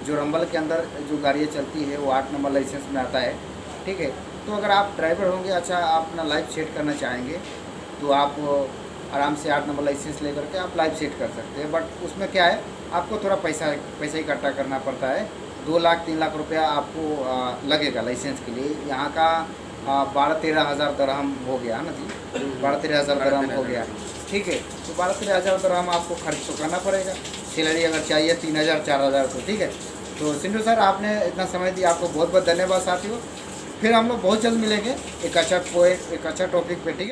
जो रंबल के अंदर जो गाड़ियाँ चलती है वो 8 नंबर लाइसेंस में आता है, ठीक है। तो अगर आप ड्राइवर होंगे, अच्छा आप अपना लाइफ सेट करना चाहेंगे तो आप आराम से 8 नंबर लाइसेंस लेकर के आप लाइफ सेट कर सकते हैं। बट उसमें क्या है, आपको थोड़ा पैसा इकट्ठा करना पड़ता है। 2 लाख 3 लाख रुपया आपको लगेगा लाइसेंस के लिए। यहाँ का 12-13 हज़ार दरहम हो गया ना जी, 12-13 हज़ार दरहम हो गया, ठीक है। तो 12-13 हज़ार दरहम आपको खर्च तो करना पड़ेगा। सैलरी अगर चाहिए 3,000 4,000 तो ठीक है। तो सिंधु सर, आपने इतना समय दिया, आपको बहुत बहुत धन्यवाद साथियों। फिर हम लोग बहुत जल्द मिलेंगे एक अच्छा टॉपिक पे, ठीक है।